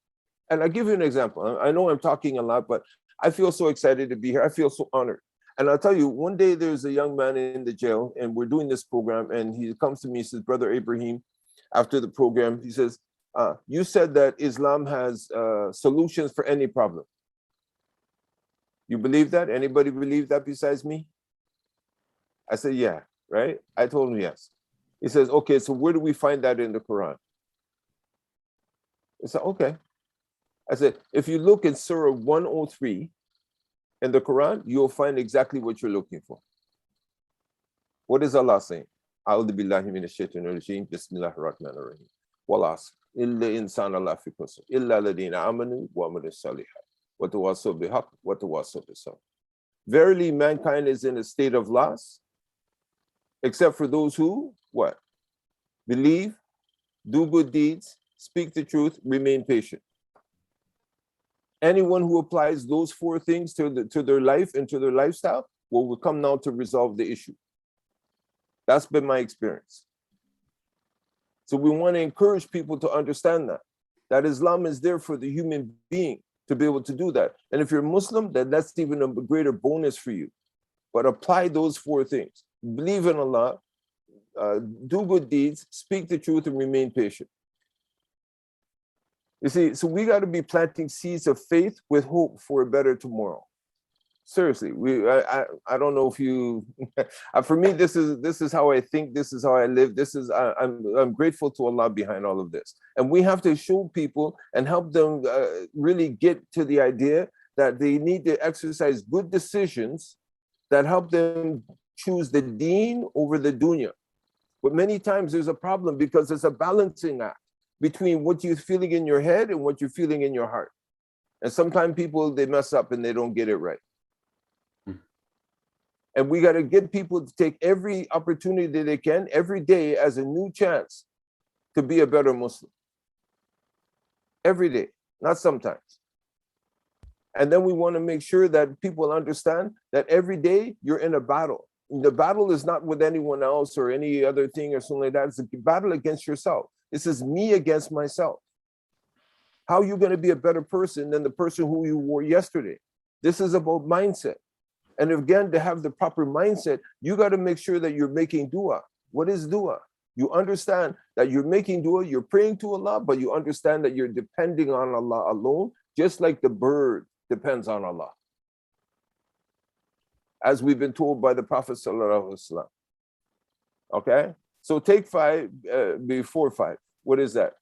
And I'll give you an example. I know I'm talking a lot, but I feel so excited to be here. I feel so honored. And I'll tell you, one day there's a young man in the jail and we're doing this program, and he comes to me, he says, Brother Ibrahim, after the program, he says, you said that Islam has solutions for any problem. You believe that? Anybody believe that besides me? I said, yeah, right? I told him yes. He says, okay, so where do we find that in the Quran? I said, okay. I said, if you look in Surah 103 in the Quran, you'll find exactly what you're looking for. What is Allah saying? A'udhu billahi minash shaitanir rajim. Bismillahir rahmanir rahim. Wal 'asr. Illa insana lafi khusr. Illa alladhina amanu wa amilus salihat. Wa tawassaw bil haqq wa tawassaw bis sabr. Verily, mankind is in a state of loss, except for those who, what? Believe, do good deeds, speak the truth, remain patient. Anyone who applies those four things to their life and to their lifestyle will come now to resolve the issue. That's been my experience. So we want to encourage people to understand that Islam is there for the human being to be able to do that. And if you're Muslim, then that's even a greater bonus for you. But apply those four things. Believe in Allah, do good deeds, speak the truth, and remain patient. You see, so we got to be planting seeds of faith with hope for a better tomorrow. Seriously, I don't know if you, for me, this is how I think, this is how I live, I'm grateful to Allah behind all of this. And we have to show people and help them really get to the idea that they need to exercise good decisions that help them choose the deen over the dunya. But many times there's a problem because it's a balancing act between what you're feeling in your head and what you're feeling in your heart. And sometimes people, they mess up and they don't get it right. And we got to get people to take every opportunity that they can, every day, as a new chance to be a better Muslim. Every day, not sometimes. And then we want to make sure that people understand that every day you're in a battle. The battle is not with anyone else or any other thing or something like that. It's a battle against yourself. This is me against myself. How are you going to be a better person than the person who you were yesterday? This is about mindset. And again, to have the proper mindset, you got to make sure that you're making dua. What is dua? You understand that you're making dua, you're praying to Allah, but you understand that you're depending on Allah alone, just like the bird depends on Allah. As we've been told by the Prophet sallallahu alaihi wasallam. Okay? So take 5 before 5. What is that?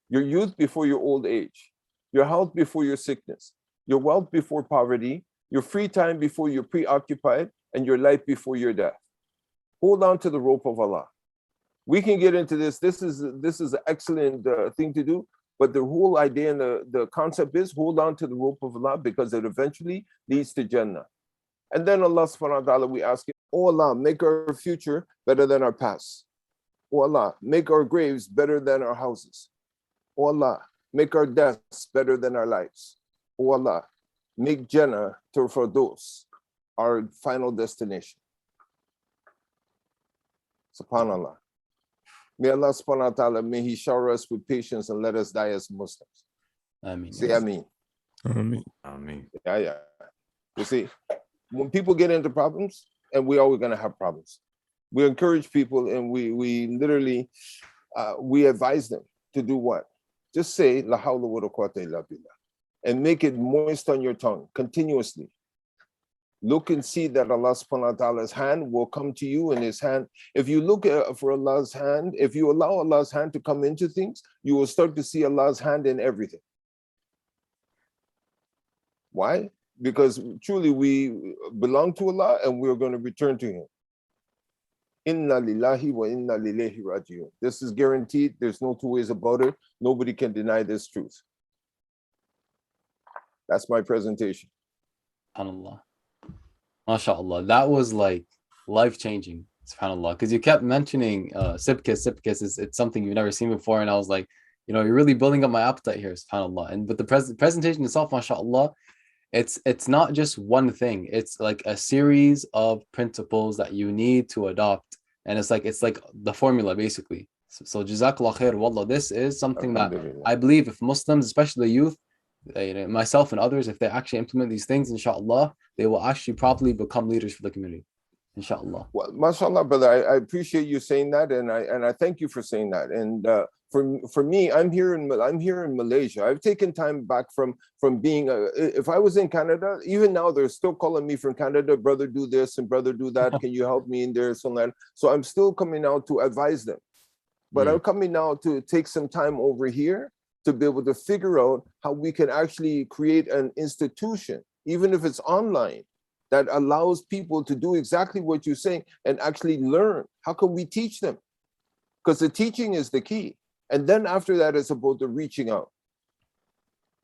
Your youth before your old age, your health before your sickness, your wealth before poverty, your free time before you're preoccupied, and your life before your death. Hold on to the rope of Allah. We can get into this. This is an excellent thing to do. But the whole idea and the concept is hold on to the rope of Allah, because it eventually leads to Jannah. And then Allah subhanahu wa ta'ala, we ask him, oh Allah, make our future better than our past. Oh Allah, make our graves better than our houses. Oh Allah, make our deaths better than our lives. Oh Allah, make Jannah to Firdaus our final destination. SubhanAllah. May Allah subhanahu wa ta'ala, may he shower us with patience and let us die as Muslims. Ameen. Say Ameen. Ameen. Yeah. You see, when people get into problems, and we're always going to have problems, we encourage people, and we literally, we advise them to do what? Just say, La hawla wa la quwwata illa billah, and make it moist on your tongue continuously. Look and see that Allah subhanahu wa ta'ala's hand will come to you in his hand. If you look for Allah's hand, if you allow Allah's hand to come into things, you will start to see Allah's hand in everything. Why? Because truly we belong to Allah and we're going to return to him. Inna lillahi wa inna lilayhi raji'un. This is guaranteed. There's no two ways about it. Nobody can deny this truth. That's my presentation. SubhanAllah. MashaAllah. That was like life-changing. SubhanAllah. Because you kept mentioning sibkis. It's something you've never seen before. And I was like, you're really building up my appetite here. SubhanAllah. And but the presentation itself, MashaAllah, it's not just one thing. It's like a series of principles that you need to adopt. And it's like the formula, basically. So Jazakallah khair, wallah. This is something that I believe if Muslims, especially the youth, myself and others, if they actually implement these things, inshallah, they will actually properly become leaders for the community, inshallah. Well, mashallah, brother, I appreciate you saying that, and I thank you for saying that. And for me, I'm here in Malaysia. I've taken time back from being if I was in Canada, even now they're still calling me from Canada, brother, do this and brother, do that. Can you help me in there? So I'm still coming out to advise them, but I'm coming now to take some time over here to be able to figure out how we can actually create an institution, even if it's online, that allows people to do exactly what you're saying and actually learn. How can we teach them? Because the teaching is the key. And then after that, it's about the reaching out.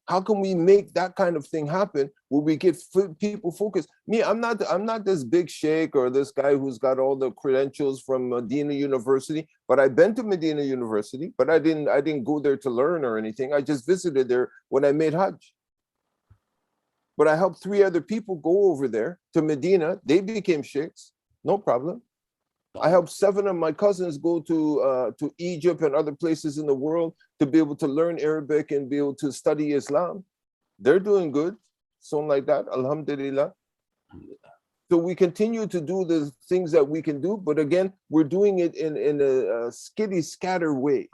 How can we make that kind of thing happen where we get people focused? Me, I'm not this big sheikh or this guy who's got all the credentials from Medina University, but I've been to Medina University, but I didn't go there to learn or anything. I just visited there when I made Hajj. But I helped 3 other people go over there to Medina. They became sheikhs, no problem. I helped 7 of my cousins go to Egypt and other places in the world to be able to learn Arabic and be able to study Islam. They're doing good, something like that, alhamdulillah. So we continue to do the things that we can do, but again, we're doing it in a skitty scatter way.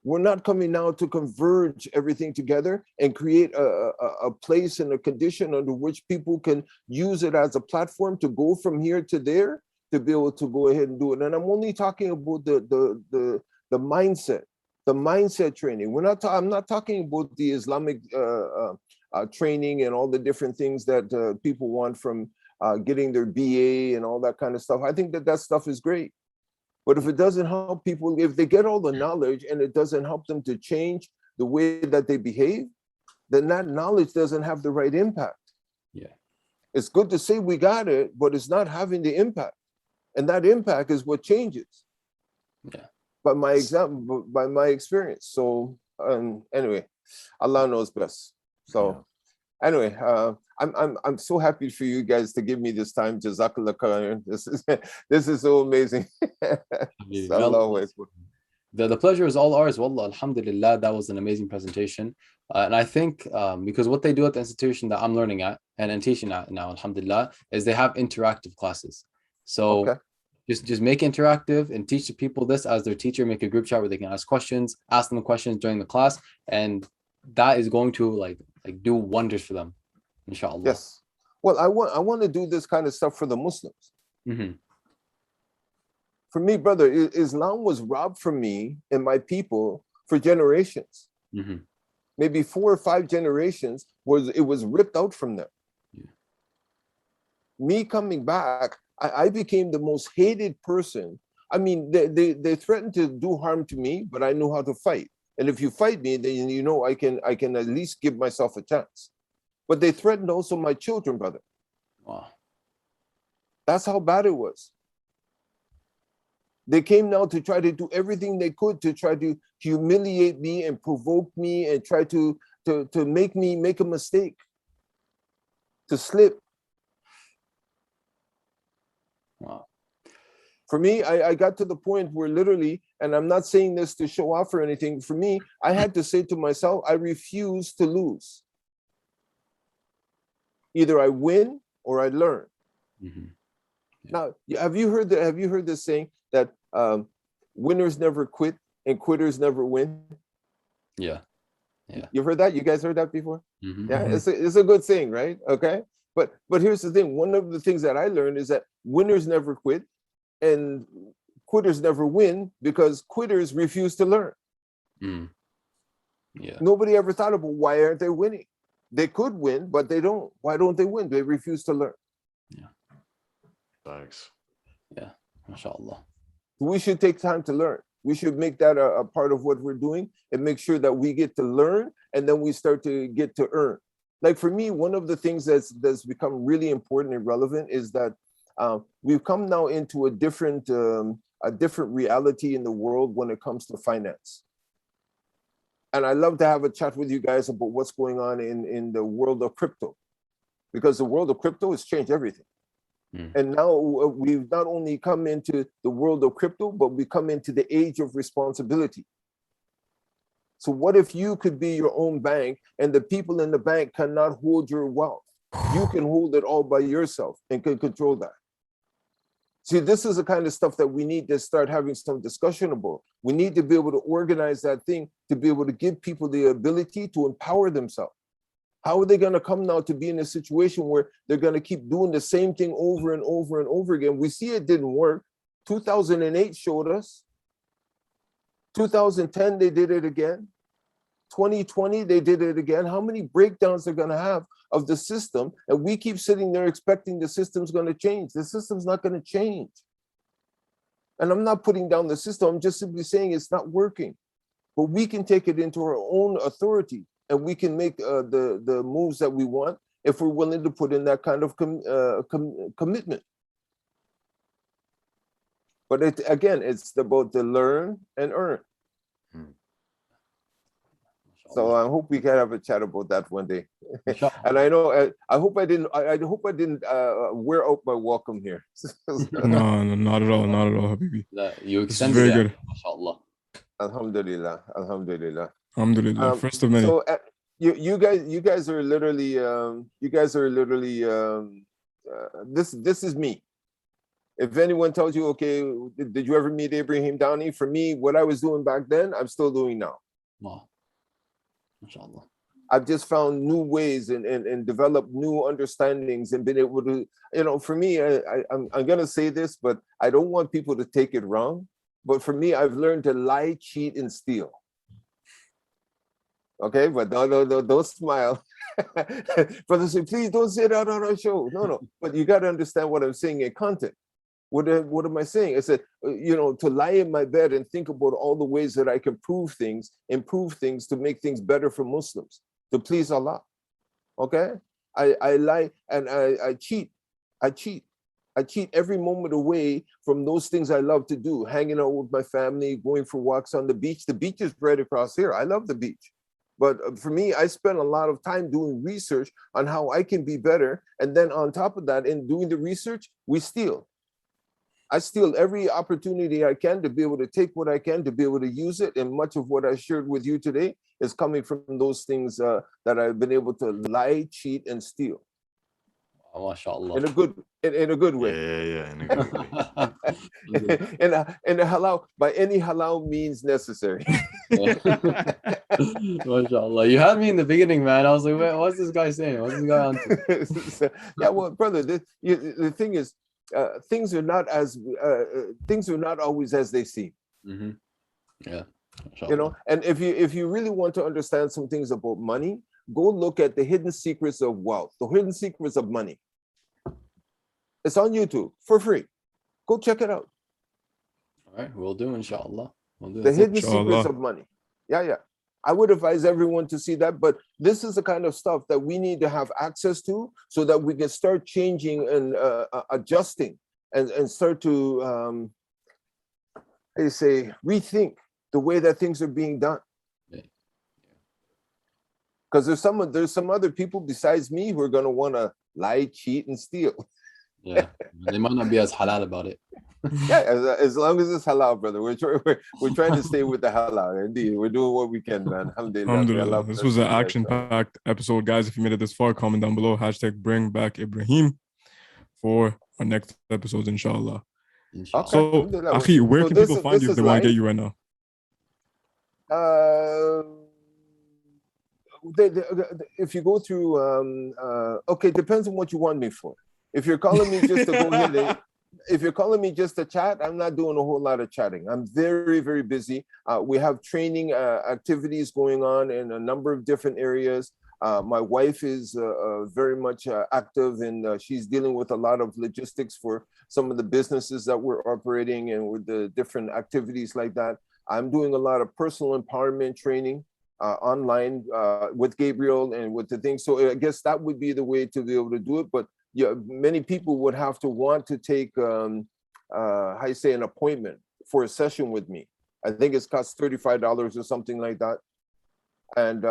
We're not coming now to converge everything together and create a place and a condition under which people can use it as a platform to go from here to there, to be able to go ahead and do it. And I'm only talking about the mindset training. I'm not talking about the Islamic training and all the different things that people want from getting their BA and all that kind of stuff. I think that stuff is great. But if it doesn't help people, if they get all the knowledge and it doesn't help them to change the way that they behave, then that knowledge doesn't have the right impact. Yeah. It's good to say we got it, but it's not having the impact. And that impact is what changes. Yeah. By my experience. So anyway, Allah knows best. So anyway, I'm so happy for you guys to give me this time. Jazakallah khairan. This is so amazing. The pleasure is all ours. Wallah, alhamdulillah, that was an amazing presentation. And I think because what they do at the institution that I'm learning at and teaching at now, alhamdulillah, is they have interactive classes. So just make it interactive and teach the people this as their teacher. Make a group chat where they can ask them questions during the class, and that is going to like do wonders for them, inshallah. Yes. Well, I want to do this kind of stuff for the Muslims. Mm-hmm. For me, brother, Islam was robbed from me and my people for generations. Mm-hmm. Maybe 4 or 5 generations it was ripped out from them. Yeah. Me coming back, I became the most hated person. I mean, they threatened to do harm to me, but I knew how to fight. And if you fight me, then you know I can at least give myself a chance. But they threatened also my children, brother. Wow. That's how bad it was. They came now to try to do everything they could to try to humiliate me and provoke me and try to make me make a mistake, to slip. Wow. For me, I got to the point where literally, and I'm not saying this to show off or anything, for me, I had to say to myself, I refuse to lose. Either I win or I learn. Mm-hmm. Now, have you heard this saying that winners never quit and quitters never win? Yeah. Yeah. You've heard that? You guys heard that before? Mm-hmm. Yeah, it's a good saying, right? Okay. But here's the thing. One of the things that I learned is that winners never quit and quitters never win because quitters refuse to learn. Mm. Yeah. Nobody ever thought about why aren't they winning? They could win, but they don't. Why don't they win? They refuse to learn. Yeah. Thanks. Yeah. MashaAllah. We should take time to learn. We should make that a part of what we're doing and make sure that we get to learn and then we start to get to earn. Like for me, one of the things that's become really important and relevant is that we've come now into a different reality in the world when it comes to finance. And I love to have a chat with you guys about what's going on in the world of crypto, because the world of crypto has changed everything. And now we've not only come into the world of crypto, but we come into the age of responsibility. So what if you could be your own bank and the people in the bank cannot hold your wealth? You can hold it all by yourself and can control that. See, this is the kind of stuff that we need to start having some discussion about. We need to be able to organize that thing to be able to give people the ability to empower themselves. How are they going to come now to be in a situation where they're going to keep doing the same thing over and over and over again? We see it didn't work. 2008 showed us. 2010, they did it again. 2020, they did it again. How many breakdowns they're going to have of the system? And we keep sitting there expecting the system's going to change. The system's not going to change. And I'm not putting down the system. I'm just simply saying it's not working. But we can take it into our own authority. And we can make the moves that we want if we're willing to put in that kind of commitment. But it's about the learn and earn. So I hope we can have a chat about that one day. And I know I hope I didn't wear out my welcome here. No, not at all, Habibi. You extended very it, good. MashaAllah. Alhamdulillah. Alhamdulillah. First of many. So you guys are literally this is me. If anyone tells you, okay, did you ever meet Ibrahim Downey? For me, what I was doing back then, I'm still doing now. Wow. MashaAllah. I've just found new ways and developed new understandings and been able to, for me, I'm gonna say this, but I don't want people to take it wrong. But for me, I've learned to lie, cheat, and steal. Okay, but no, don't smile. Brother say, please don't say that on our show. No. But you got to understand what I'm saying in content. What am I saying? I said, to lie in my bed and think about all the ways that I can improve things to make things better for Muslims, to please Allah. Okay? I lie and I cheat. I cheat every moment away from those things I love to do, hanging out with my family, going for walks on the beach. The beach is right across here. I love the beach. But for me, I spend a lot of time doing research on how I can be better. And then on top of that, in doing the research, we steal. I steal every opportunity I can to be able to take what I can, to be able to use it. And much of what I shared with you today is coming from those things that I've been able to lie, cheat, and steal. MashaAllah. In a good way. Yeah, in a good way. and a halal, by any halal means necessary. MashaAllah. You had me in the beginning, man. I was like, wait, what's this guy saying? What's this guy on to? Yeah, well, brother, the thing is, things are not always as they seem. Mm-hmm. Yeah. And if you really want to understand some things about money, go look at the hidden secrets of wealth, the hidden secrets of money. It's on YouTube for free. Go check it out. All right, we'll do, inshallah. We'll do. The hidden Inshallah. secrets of money. Yeah. I would advise everyone to see that, but this is the kind of stuff that we need to have access to so that we can start changing and adjusting and start to, how do you say, rethink the way that things are being done. Because there's some other people besides me who are going to want to lie, cheat, and steal. Yeah, they might not be as halal about it. Yeah, as long as it's halal, brother. We're trying to stay with the halal. Indeed, we're doing what we can, man. Alhamdulillah. Alhamdulillah. This was an action-packed episode, guys. If you made it this far, comment down below. Bring back Ibrahim for our next episodes, inshallah. Inshallah. So, Akhi, where can people find you if they want to get you right now? If you go through, okay, depends on what you want me for. If you're calling me just to go ahead, if you're calling me just to chat, I'm not doing a whole lot of chatting. I'm very, very busy. We have training activities going on in a number of different areas. My wife is very much active, and she's dealing with a lot of logistics for some of the businesses that we're operating and with the different activities like that. I'm doing a lot of personal empowerment training online with Gabriel and with the things. So I guess that would be the way to be able to do it. But yeah, many people would have to want to take, how you say, an appointment for a session with me. I think it's cost $35 or something like that. And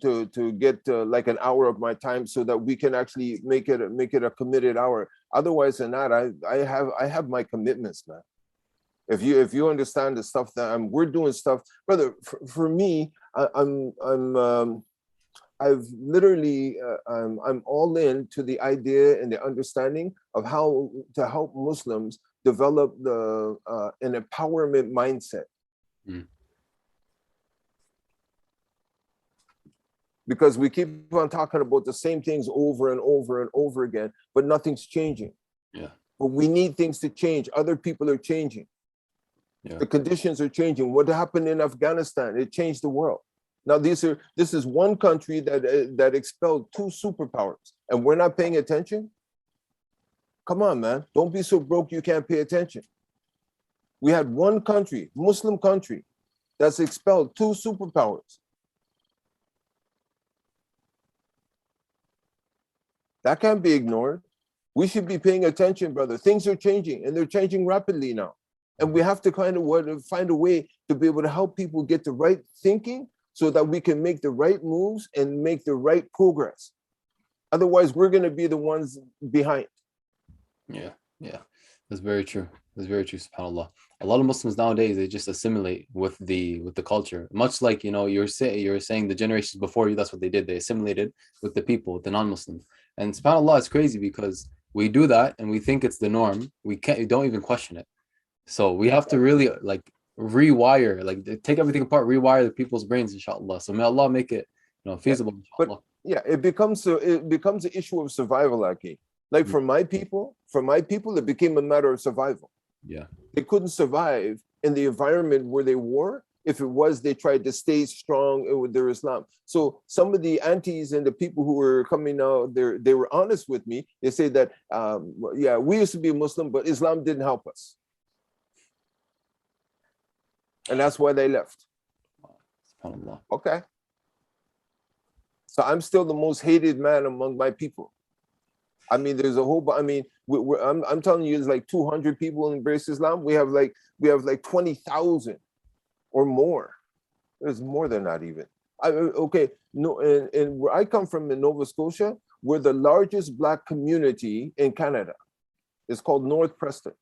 to get like an hour of my time so that we can actually make it a committed hour. Otherwise than that, I have my commitments, man. If you understand the stuff that we're doing stuff, brother. For me, I've literally I'm all in to the idea and the understanding of how to help Muslims develop an empowerment mindset. Because we keep on talking about the same things over and over and over again, but nothing's changing. Yeah. But we need things to change. Other people are changing. Yeah. The conditions are changing. What happened in Afghanistan? It changed the world. Now this is one country that expelled two superpowers, and we're not paying attention. Come on, man! Don't be so broke you can't pay attention. We had one country, Muslim country, that's expelled two superpowers. That can't be ignored. We should be paying attention, brother. Things are changing, and they're changing rapidly now. And we have to kind of find a way to be able to help people get the right thinking so that we can make the right moves and make the right progress. Otherwise, we're going to be the ones behind. Yeah. That's very true. SubhanAllah. A lot of Muslims nowadays, they just assimilate with the culture. Much like, you're saying the generations before you, that's what they did. They assimilated with the people, with the non-Muslims. And SubhanAllah, it's crazy because we do that and we think it's the norm. We don't even question it. So we have to really rewire, take everything apart, rewire the people's brains, inshallah. So may Allah make it, feasible. But yeah, it becomes an issue of survival, Aki. Like for my people, it became a matter of survival. Yeah, they couldn't survive in the environment where they were. If it was, they tried to stay strong with their Islam. So some of the aunties and the people who were coming out, they were honest with me. They say that, we used to be Muslim, but Islam didn't help us. And that's why they left. SubhanAllah. Okay. So I'm still the most hated man among my people. I mean, there's a whole. I mean, I'm telling you, there's like 200 people embrace Islam. We have like 20,000 or more. There's more than that even. And where I come from in Nova Scotia, we're the largest Black community in Canada. It's called North Preston.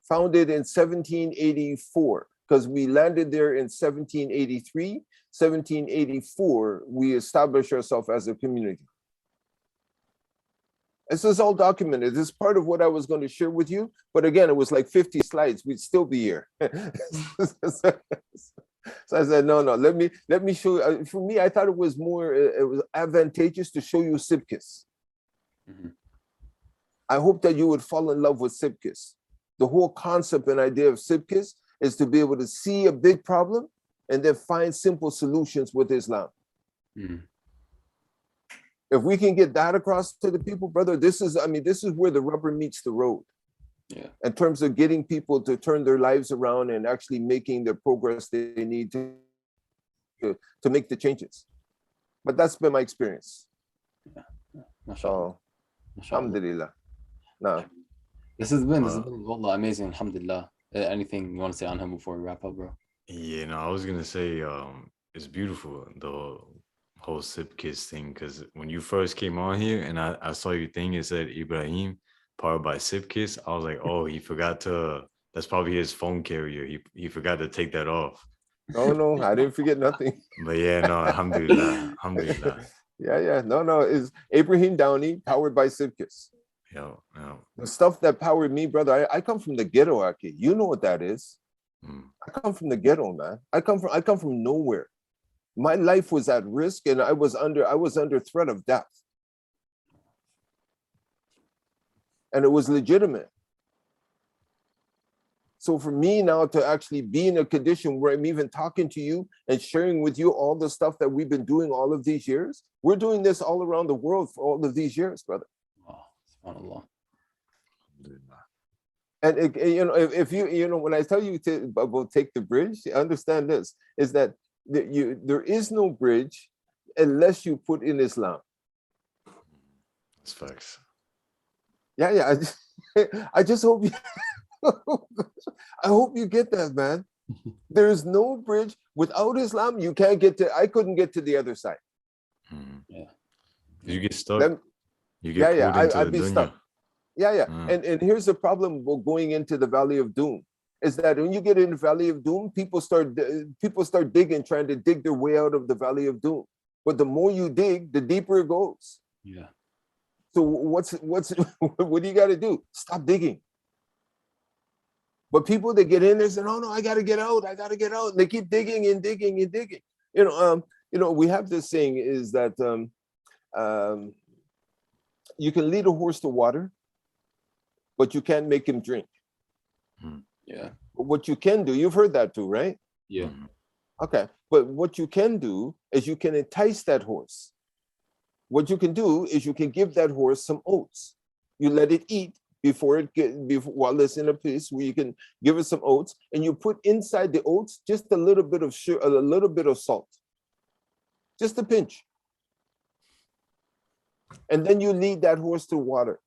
Founded in 1784, because we landed there in 1783. 1784, we established ourselves as a community. This is all documented. This is part of what I was going to share with you. But again, it was like 50 slides. We'd still be here. So I said, no, let me show you. For me, I thought it was advantageous to show you Sibkis. Mm-hmm. I hope that you would fall in love with Sibkis. The whole concept and idea of Sibkis is to be able to see a big problem and then find simple solutions with Islam. Mm. If we can get that across to the people, brother, this is where the rubber meets the road. Yeah. In terms of getting people to turn their lives around and actually making the progress they need to make the changes. But that's been my experience. MashaAllah. So, MashaAllah. alhamdulillah. No. This has been wallah, amazing, alhamdulillah. Anything you want to say on him before we wrap up, bro? Yeah, no, I was gonna say it's beautiful, the whole sip kiss thing, because when you first came on here and I saw your thing, it said Ibrahim powered by sip kiss. I was like, oh, he forgot to, that's probably his phone carrier. He forgot to take that off. No, I didn't forget nothing. But yeah, no, alhamdulillah. Yeah. No, it's Ibrahim Downey, powered by Sipkiss. Yo. The stuff that powered me, brother. I come from the ghetto, Aki. You know what that is. I come from the ghetto, man. I come from nowhere. My life was at risk, and I was under threat of death, and it was legitimate. So for me now to actually be in a condition where I'm even talking to you and sharing with you all the stuff that we've been doing all of these years, we're doing this all around the world for all of these years, brother. Oh, subhanAllah. And if you when I tell you about take the bridge, understand this is that there is no bridge unless you put in Islam. That's facts. Yeah. I just hope you. I hope you get that, man. There's no bridge without Islam. You can't get to. I couldn't get to the other side. Yeah. You get stuck. You get I'd be stuck. Yeah. And here's the problem about going into the Valley of Doom is that when you get in the Valley of Doom, people start digging, trying to dig their way out of the Valley of Doom. But the more you dig, the deeper it goes. Yeah. So what do you got to do? Stop digging. But people that get in there say, no, I got to get out. And they keep digging and digging and digging. We have this saying is that you can lead a horse to water, but you can't make him drink. Yeah. But what you can do, you've heard that too, right? Yeah. Okay. But what you can do is you can entice that horse. What you can do is you can give that horse some oats. You let it eat while it's in a place where you can give it some oats, and you put inside the oats just a little bit of sugar, a little bit of salt, just a pinch. And then you lead that horse to water.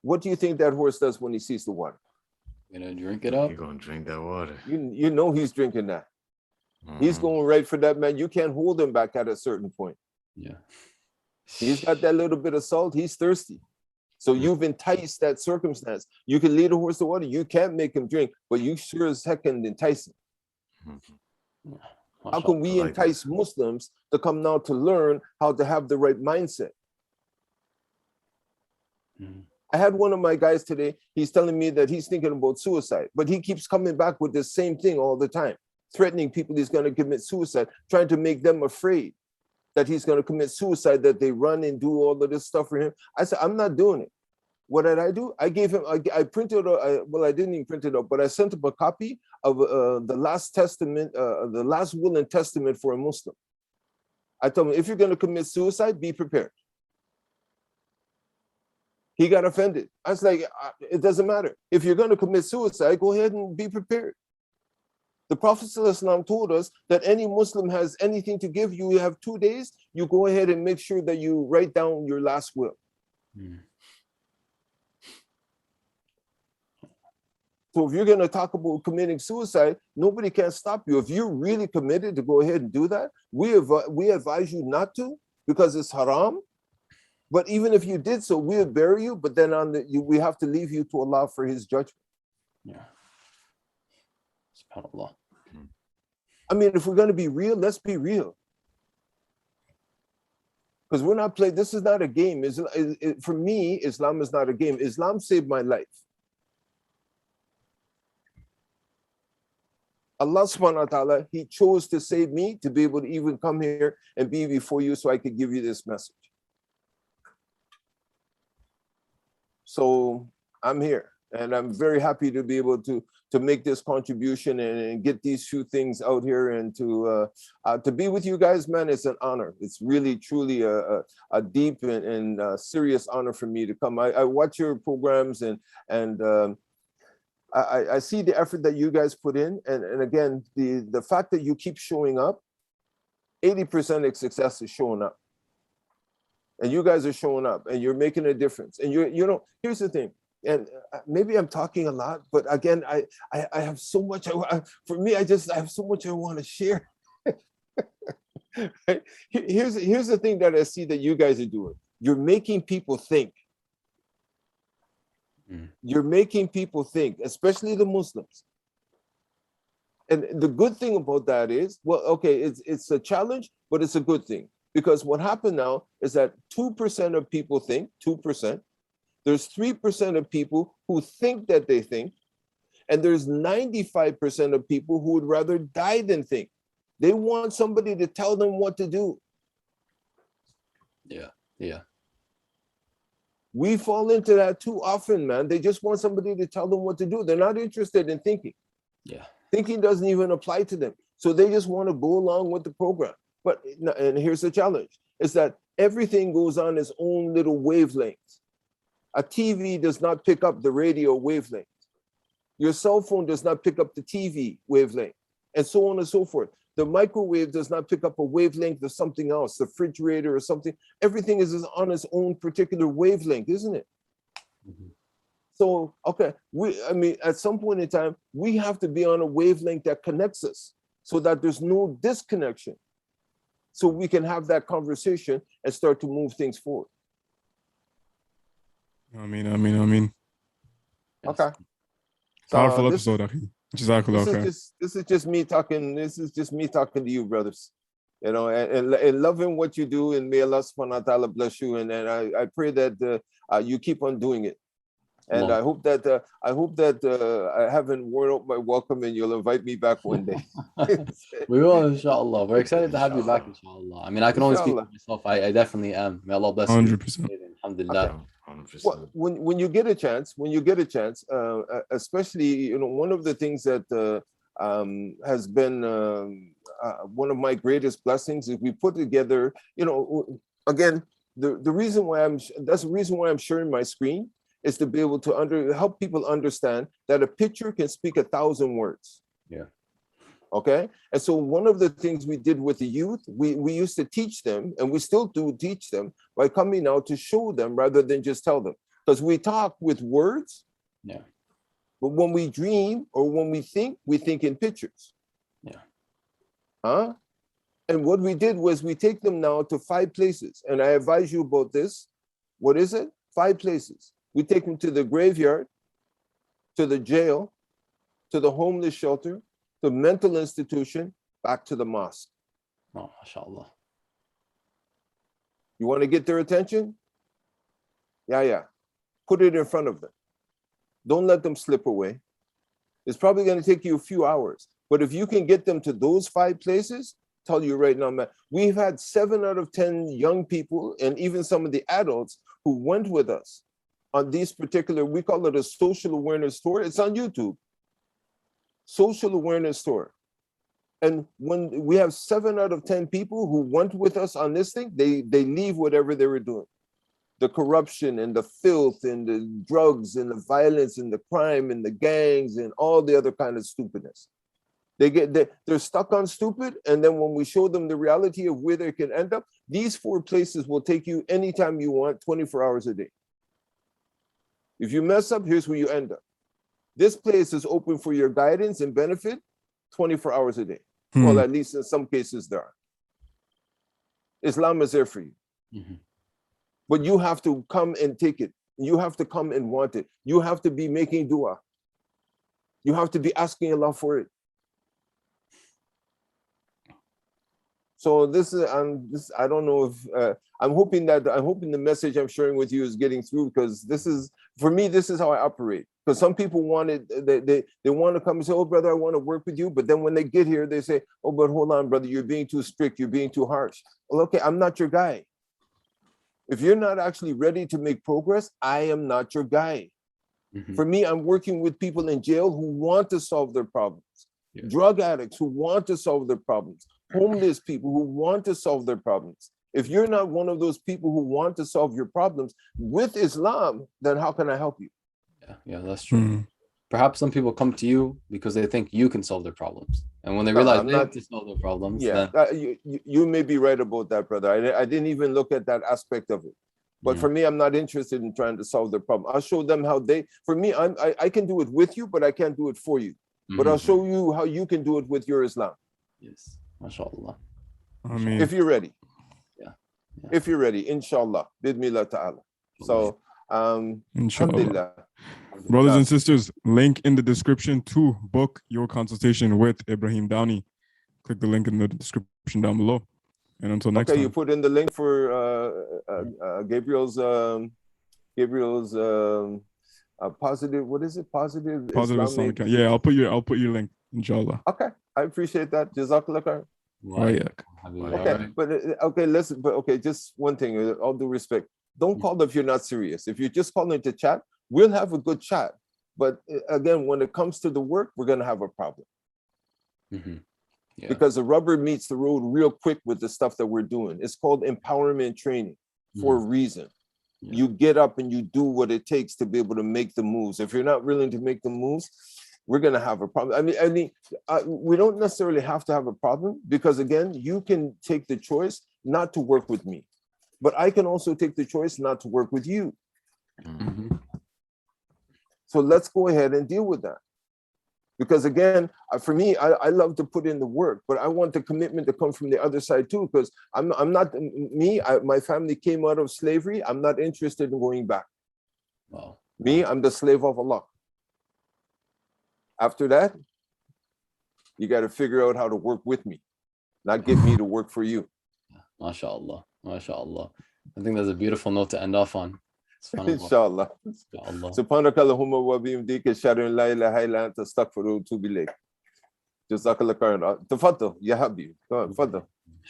What do you think that horse does when he sees the water? Gonna drink it up. You're gonna drink that water. You know he's drinking that. He's going right for that, man. You can't hold him back at a certain point. Yeah. He's got that little bit of salt. He's thirsty. So you've enticed that circumstance. You can lead a horse to water. You can't make him drink, but you sure as heck can entice him. How can we entice Muslims to come now to learn how to have the right mindset? I had one of my guys today. He's telling me that he's thinking about suicide, but he keeps coming back with the same thing all the time, threatening people he's going to commit suicide, trying to make them afraid that he's going to commit suicide, that they run and do all of this stuff for him. I said, I'm not doing it. What did I do? I gave him, I printed, I didn't even print it out, but I sent him a copy of the last testament, the last will and testament for a Muslim. I told him, if you're going to commit suicide, be prepared. He got offended. I was like, it doesn't matter. If you're going to commit suicide, go ahead and be prepared. The Prophet ﷺ told us that any Muslim has anything to give you, you have 2 days, you go ahead and make sure that you write down your last will. So if you're going to talk about committing suicide, nobody can stop you. If you're really committed to go ahead and do that, we advise you not to, because it's haram. But even if you did so, we would bury you, but then we have to leave you to Allah for his judgment. Yeah. SubhanAllah. I mean, if we're going to be real, let's be real. Because we're not playing, this is not a game. For me, Islam is not a game. Islam saved my life. Allah subhanahu wa ta'ala, he chose to save me to be able to even come here and be before you so I could give you this message. So I'm here. And I'm very happy to be able to make this contribution and get these few things out here, and to be with you guys, man. It's an honor. It's really, truly a deep and serious honor for me to come. I watch your programs, and I see the effort that you guys put in. And again, the fact that you keep showing up, 80% of success is showing up. And you guys are showing up, and you're making a difference. And you know, here's the thing. And maybe I'm talking a lot, but again, I have so much. For me, I have so much I want to share. Right? Here's the thing that I see that you guys are doing. You're making people think. You're making people think, especially the Muslims. And the good thing about that is, well, okay, it's a challenge, but it's a good thing. Because what happened now is that 2% of people think, 2%. There's 3% of people who think that they think. And there's 95% of people who would rather die than think. They want somebody to tell them what to do. Yeah. We fall into that too often, man. They just want somebody to tell them what to do. They're not interested in thinking. Yeah. Thinking doesn't even apply to them. So they just want to go along with the program. But, and here's the challenge, is that everything goes on its own little wavelength. A TV does not pick up the radio wavelength. Your cell phone does not pick up the TV wavelength, and so on and so forth. The microwave does not pick up a wavelength of something else, the refrigerator or something. Everything is on its own particular wavelength, isn't it? So, okay, at some point in time, we have to be on a wavelength that connects us so that there's no disconnection. So we can have that conversation and start to move things forward. I mean. Okay. Powerful episode, Akhi. This is just me talking. This is just me talking to you, brothers. You know, and loving what you do, and may Allah subhanahu wa ta'ala bless you. And I pray that you keep on doing it. And I hope that I haven't worn out my welcome, and you'll invite me back one day. We will, inshallah. We're excited to have you back, inshallah. I mean, I can only speak for myself. I definitely am. May Allah bless you. 100%. Alhamdulillah. Okay. 100%. Well, when you get a chance, especially, you know, one of the things that has been one of my greatest blessings is we put together, you know, again, the reason why I'm sharing my screen is to be able to help people understand that a picture can speak 1,000 words. Yeah. Okay. And so one of the things we did with the youth, we used to teach them, and we still do teach them, by coming out to show them rather than just tell them. Because we talk with words, yeah, but when we dream or when we think in pictures. Yeah. Huh? And what we did was we take them now to 5 places. And I advise you about this. What is it? 5 places. We take them to the graveyard, to the jail, to the homeless shelter, the mental institution, back to the mosque. Oh, mashallah. You want to get their attention? Yeah. Put it in front of them. Don't let them slip away. It's probably going to take you a few hours. But if you can get them to those 5 places, tell you right now, man, we've had 7 out of 10 young people, and even some of the adults who went with us on these particular, we call it a social awareness tour. It's on YouTube. Social awareness tour. And when we have 7 out of 10 people who went with us on this thing, they leave whatever they were doing. The corruption and the filth and the drugs and the violence and the crime and the gangs and all the other kind of stupidness. They're stuck on stupid, and then when we show them the reality of where they can end up, these 4 places will take you anytime you want, 24 hours a day. If you mess up, here's where you end up. This place is open for your guidance and benefit 24 hours a day. Well, at least in some cases there are. Islam is there for you. Mm-hmm. But you have to come and take it. You have to come and want it. You have to be making dua. You have to be asking Allah for it. So this is, I don't know if, I'm hoping the message I'm sharing with you is getting through, because this is, for me, this is how I operate. Because some people they want to come and say, oh, brother, I want to work with you. But then when they get here, they say, oh, but hold on, brother, you're being too strict. You're being too harsh. Well, okay, I'm not your guy. If you're not actually ready to make progress, I am not your guy. Mhm. For me, I'm working with people in jail who want to solve their problems. Yeah. Drug addicts who want to solve their problems. Homeless people who want to solve their problems. If you're not one of those people who want to solve your problems with Islam, then how can I help you? Yeah, that's true. Mm. Perhaps some people come to you because they think you can solve their problems, and when they No, realize I'm they not- have to solve their problems, Yeah, then you may be right about that, brother. I didn't even look at that aspect of it. But for me, I'm not interested in trying to solve their problem. I'll show them how for me, I can do it with you, but I can't do it for you. But I'll show you how you can do it with your Islam. yes, mashallah. I mean, If you're ready. Yeah. If you're ready, inshallah, bidmillah ta'ala. So, inshallah. alhamdulillah. Brothers and sisters, link in the description to book your consultation with Ibrahim Downey. Click the link in the description down below. And until next Okay, time. you put in the link for Gabriel's positive. What is it? Positive Islamic. Yeah, I'll put your link, inshallah. Okay, I appreciate that. Jazakallah khair. Okay, but okay, listen. But okay, just one thing. With all due respect, don't call if you're not serious. If you're just calling to chat, we'll have a good chat. But again, when it comes to the work, we're gonna have a problem. Yeah. Because the rubber meets the road real quick with the stuff that we're doing. It's called empowerment training for a reason. Yeah. You get up and you do what it takes to be able to make the moves. If you're not willing to make the moves, we're going to have a problem. I mean, we don't necessarily have to have a problem because again, you can take the choice not to work with me, but I can also take the choice not to work with you. So let's go ahead and deal with that. Because again, for me, I love to put in the work, but I want the commitment to come from the other side too. Because I'm not my family came out of slavery. I'm not interested in going back. Wow. Me, I'm the slave of Allah. After that, you got to figure out how to work with me, not get me to work for you. MashaAllah, MashaAllah. I think that's a beautiful note to end off on. Inshallah. سبحانك اللهم وبحمدك أشهد أن لا إله إلا أنت أستغفرك وأتوب إليك. جزاك الله خيرا. تفضل يا حبيبي. تفضل.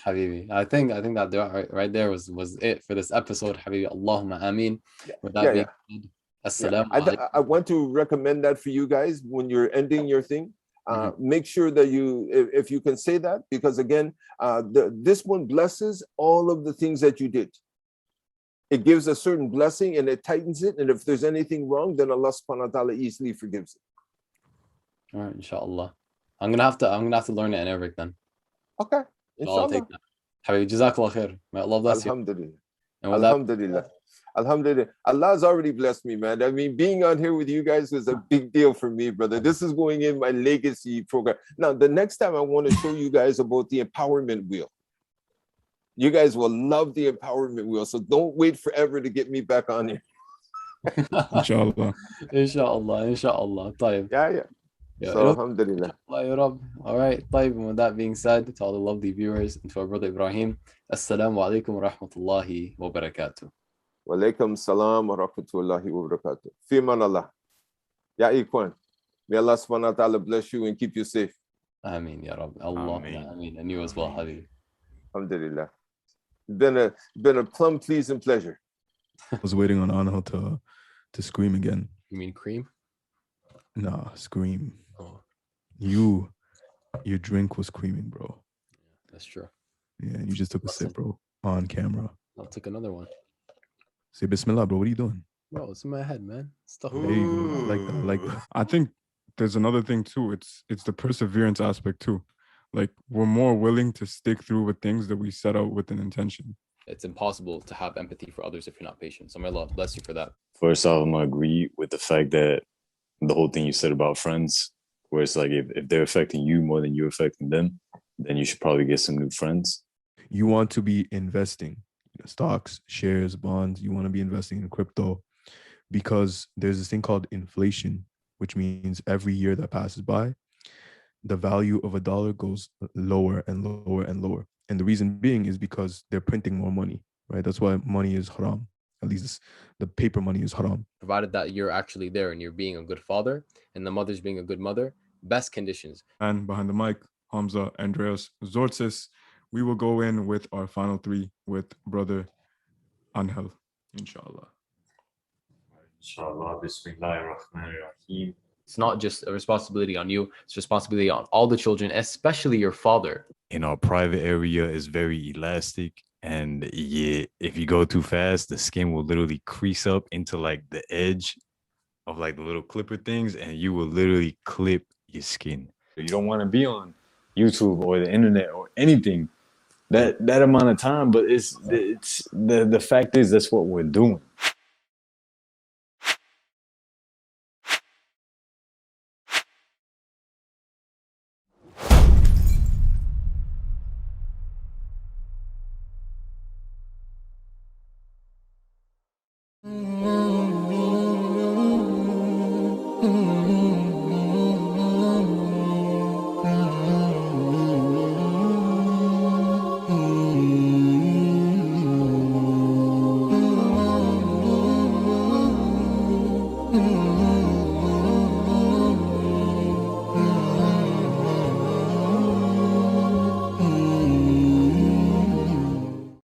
Habibi. I think that there, right there was it for this episode. Habibi, Allahumma ameen. With that being said, assalamu alaikum. I want to recommend that for you guys when you're ending your thing. Make sure that you, if you can say that, because again, this one blesses all of the things that you did. It gives a certain blessing and it tightens it. And if there's anything wrong, then Allah subhanahu wa ta'ala easily forgives it. All right, inshallah. I'm gonna have to learn it in Arabic then. Okay. Inshallah. I'll take that. Habibi, jazakallah khair. May Allah bless you. Alhamdulillah. And with Alhamdulillah. Alhamdulillah. Allah's already blessed me, man. I mean, being on here with you guys was a big deal for me, brother. This is going in my legacy program. Now, the next time I want to show you guys about the empowerment wheel. You guys will love the empowerment wheel. So don't wait forever to get me back on here. Inshallah. Inshallah. Inshallah. طيب. Yeah. So, alhamdulillah. All right. طيب. And with that being said, to all the lovely viewers and to our brother Ibrahim, assalamu alaikum wa rahmatullahi wa barakatuh. Wa alaikum salam wa rahmatullahi wa barakatuh. Fi man Allah. Ya Ikhwan. May Allah subhanahu wa ta'ala bless you and keep you safe. Ameen, ya Rabb. Allah. Ameen. And you as well, Habib. Alhamdulillah. It's been a plum pleasing pleasure. I was waiting on Anghel to scream again. You mean cream? Nah, scream. Oh. Your drink was screaming, bro. That's true. Yeah, and you just took a sip, bro, on camera. I'll take another one. Say Bismillah, bro. What are you doing? Bro, it's in my head, man. Stuff. There you go. I like that. I like that. I think there's another thing too. It's the perseverance aspect too. Like we're more willing to stick through with things that we set out with an intention. It's impossible to have empathy for others if you're not patient. So may Allah bless you for that. First off, I'm gonna agree with the fact that the whole thing you said about friends, where it's like if they're affecting you more than you're affecting them, then you should probably get some new friends. You want to be investing, stocks, shares, bonds. You want to be investing in crypto because there's this thing called inflation, which means every year that passes by, the value of a dollar goes lower and lower and lower. And the reason being is because they're printing more money, right? That's why money is haram. At least the paper money is haram. Provided that you're actually there and you're being a good father and the mother's being a good mother, best conditions. And behind the mic, Hamza, Andreas, Zortsis, we will go in with our final three with brother Anghel, inshallah. Inshallah, Bismillahirrahmanirrahim. It's not just a responsibility on you, it's responsibility on all the children, especially your father. In our private area is very elastic. And yeah, if you go too fast, the skin will literally crease up into like the edge of like the little clipper things, and you will literally clip your skin. You don't want to be on YouTube or the internet or anything that amount of time, but it's the fact is that's what we're doing.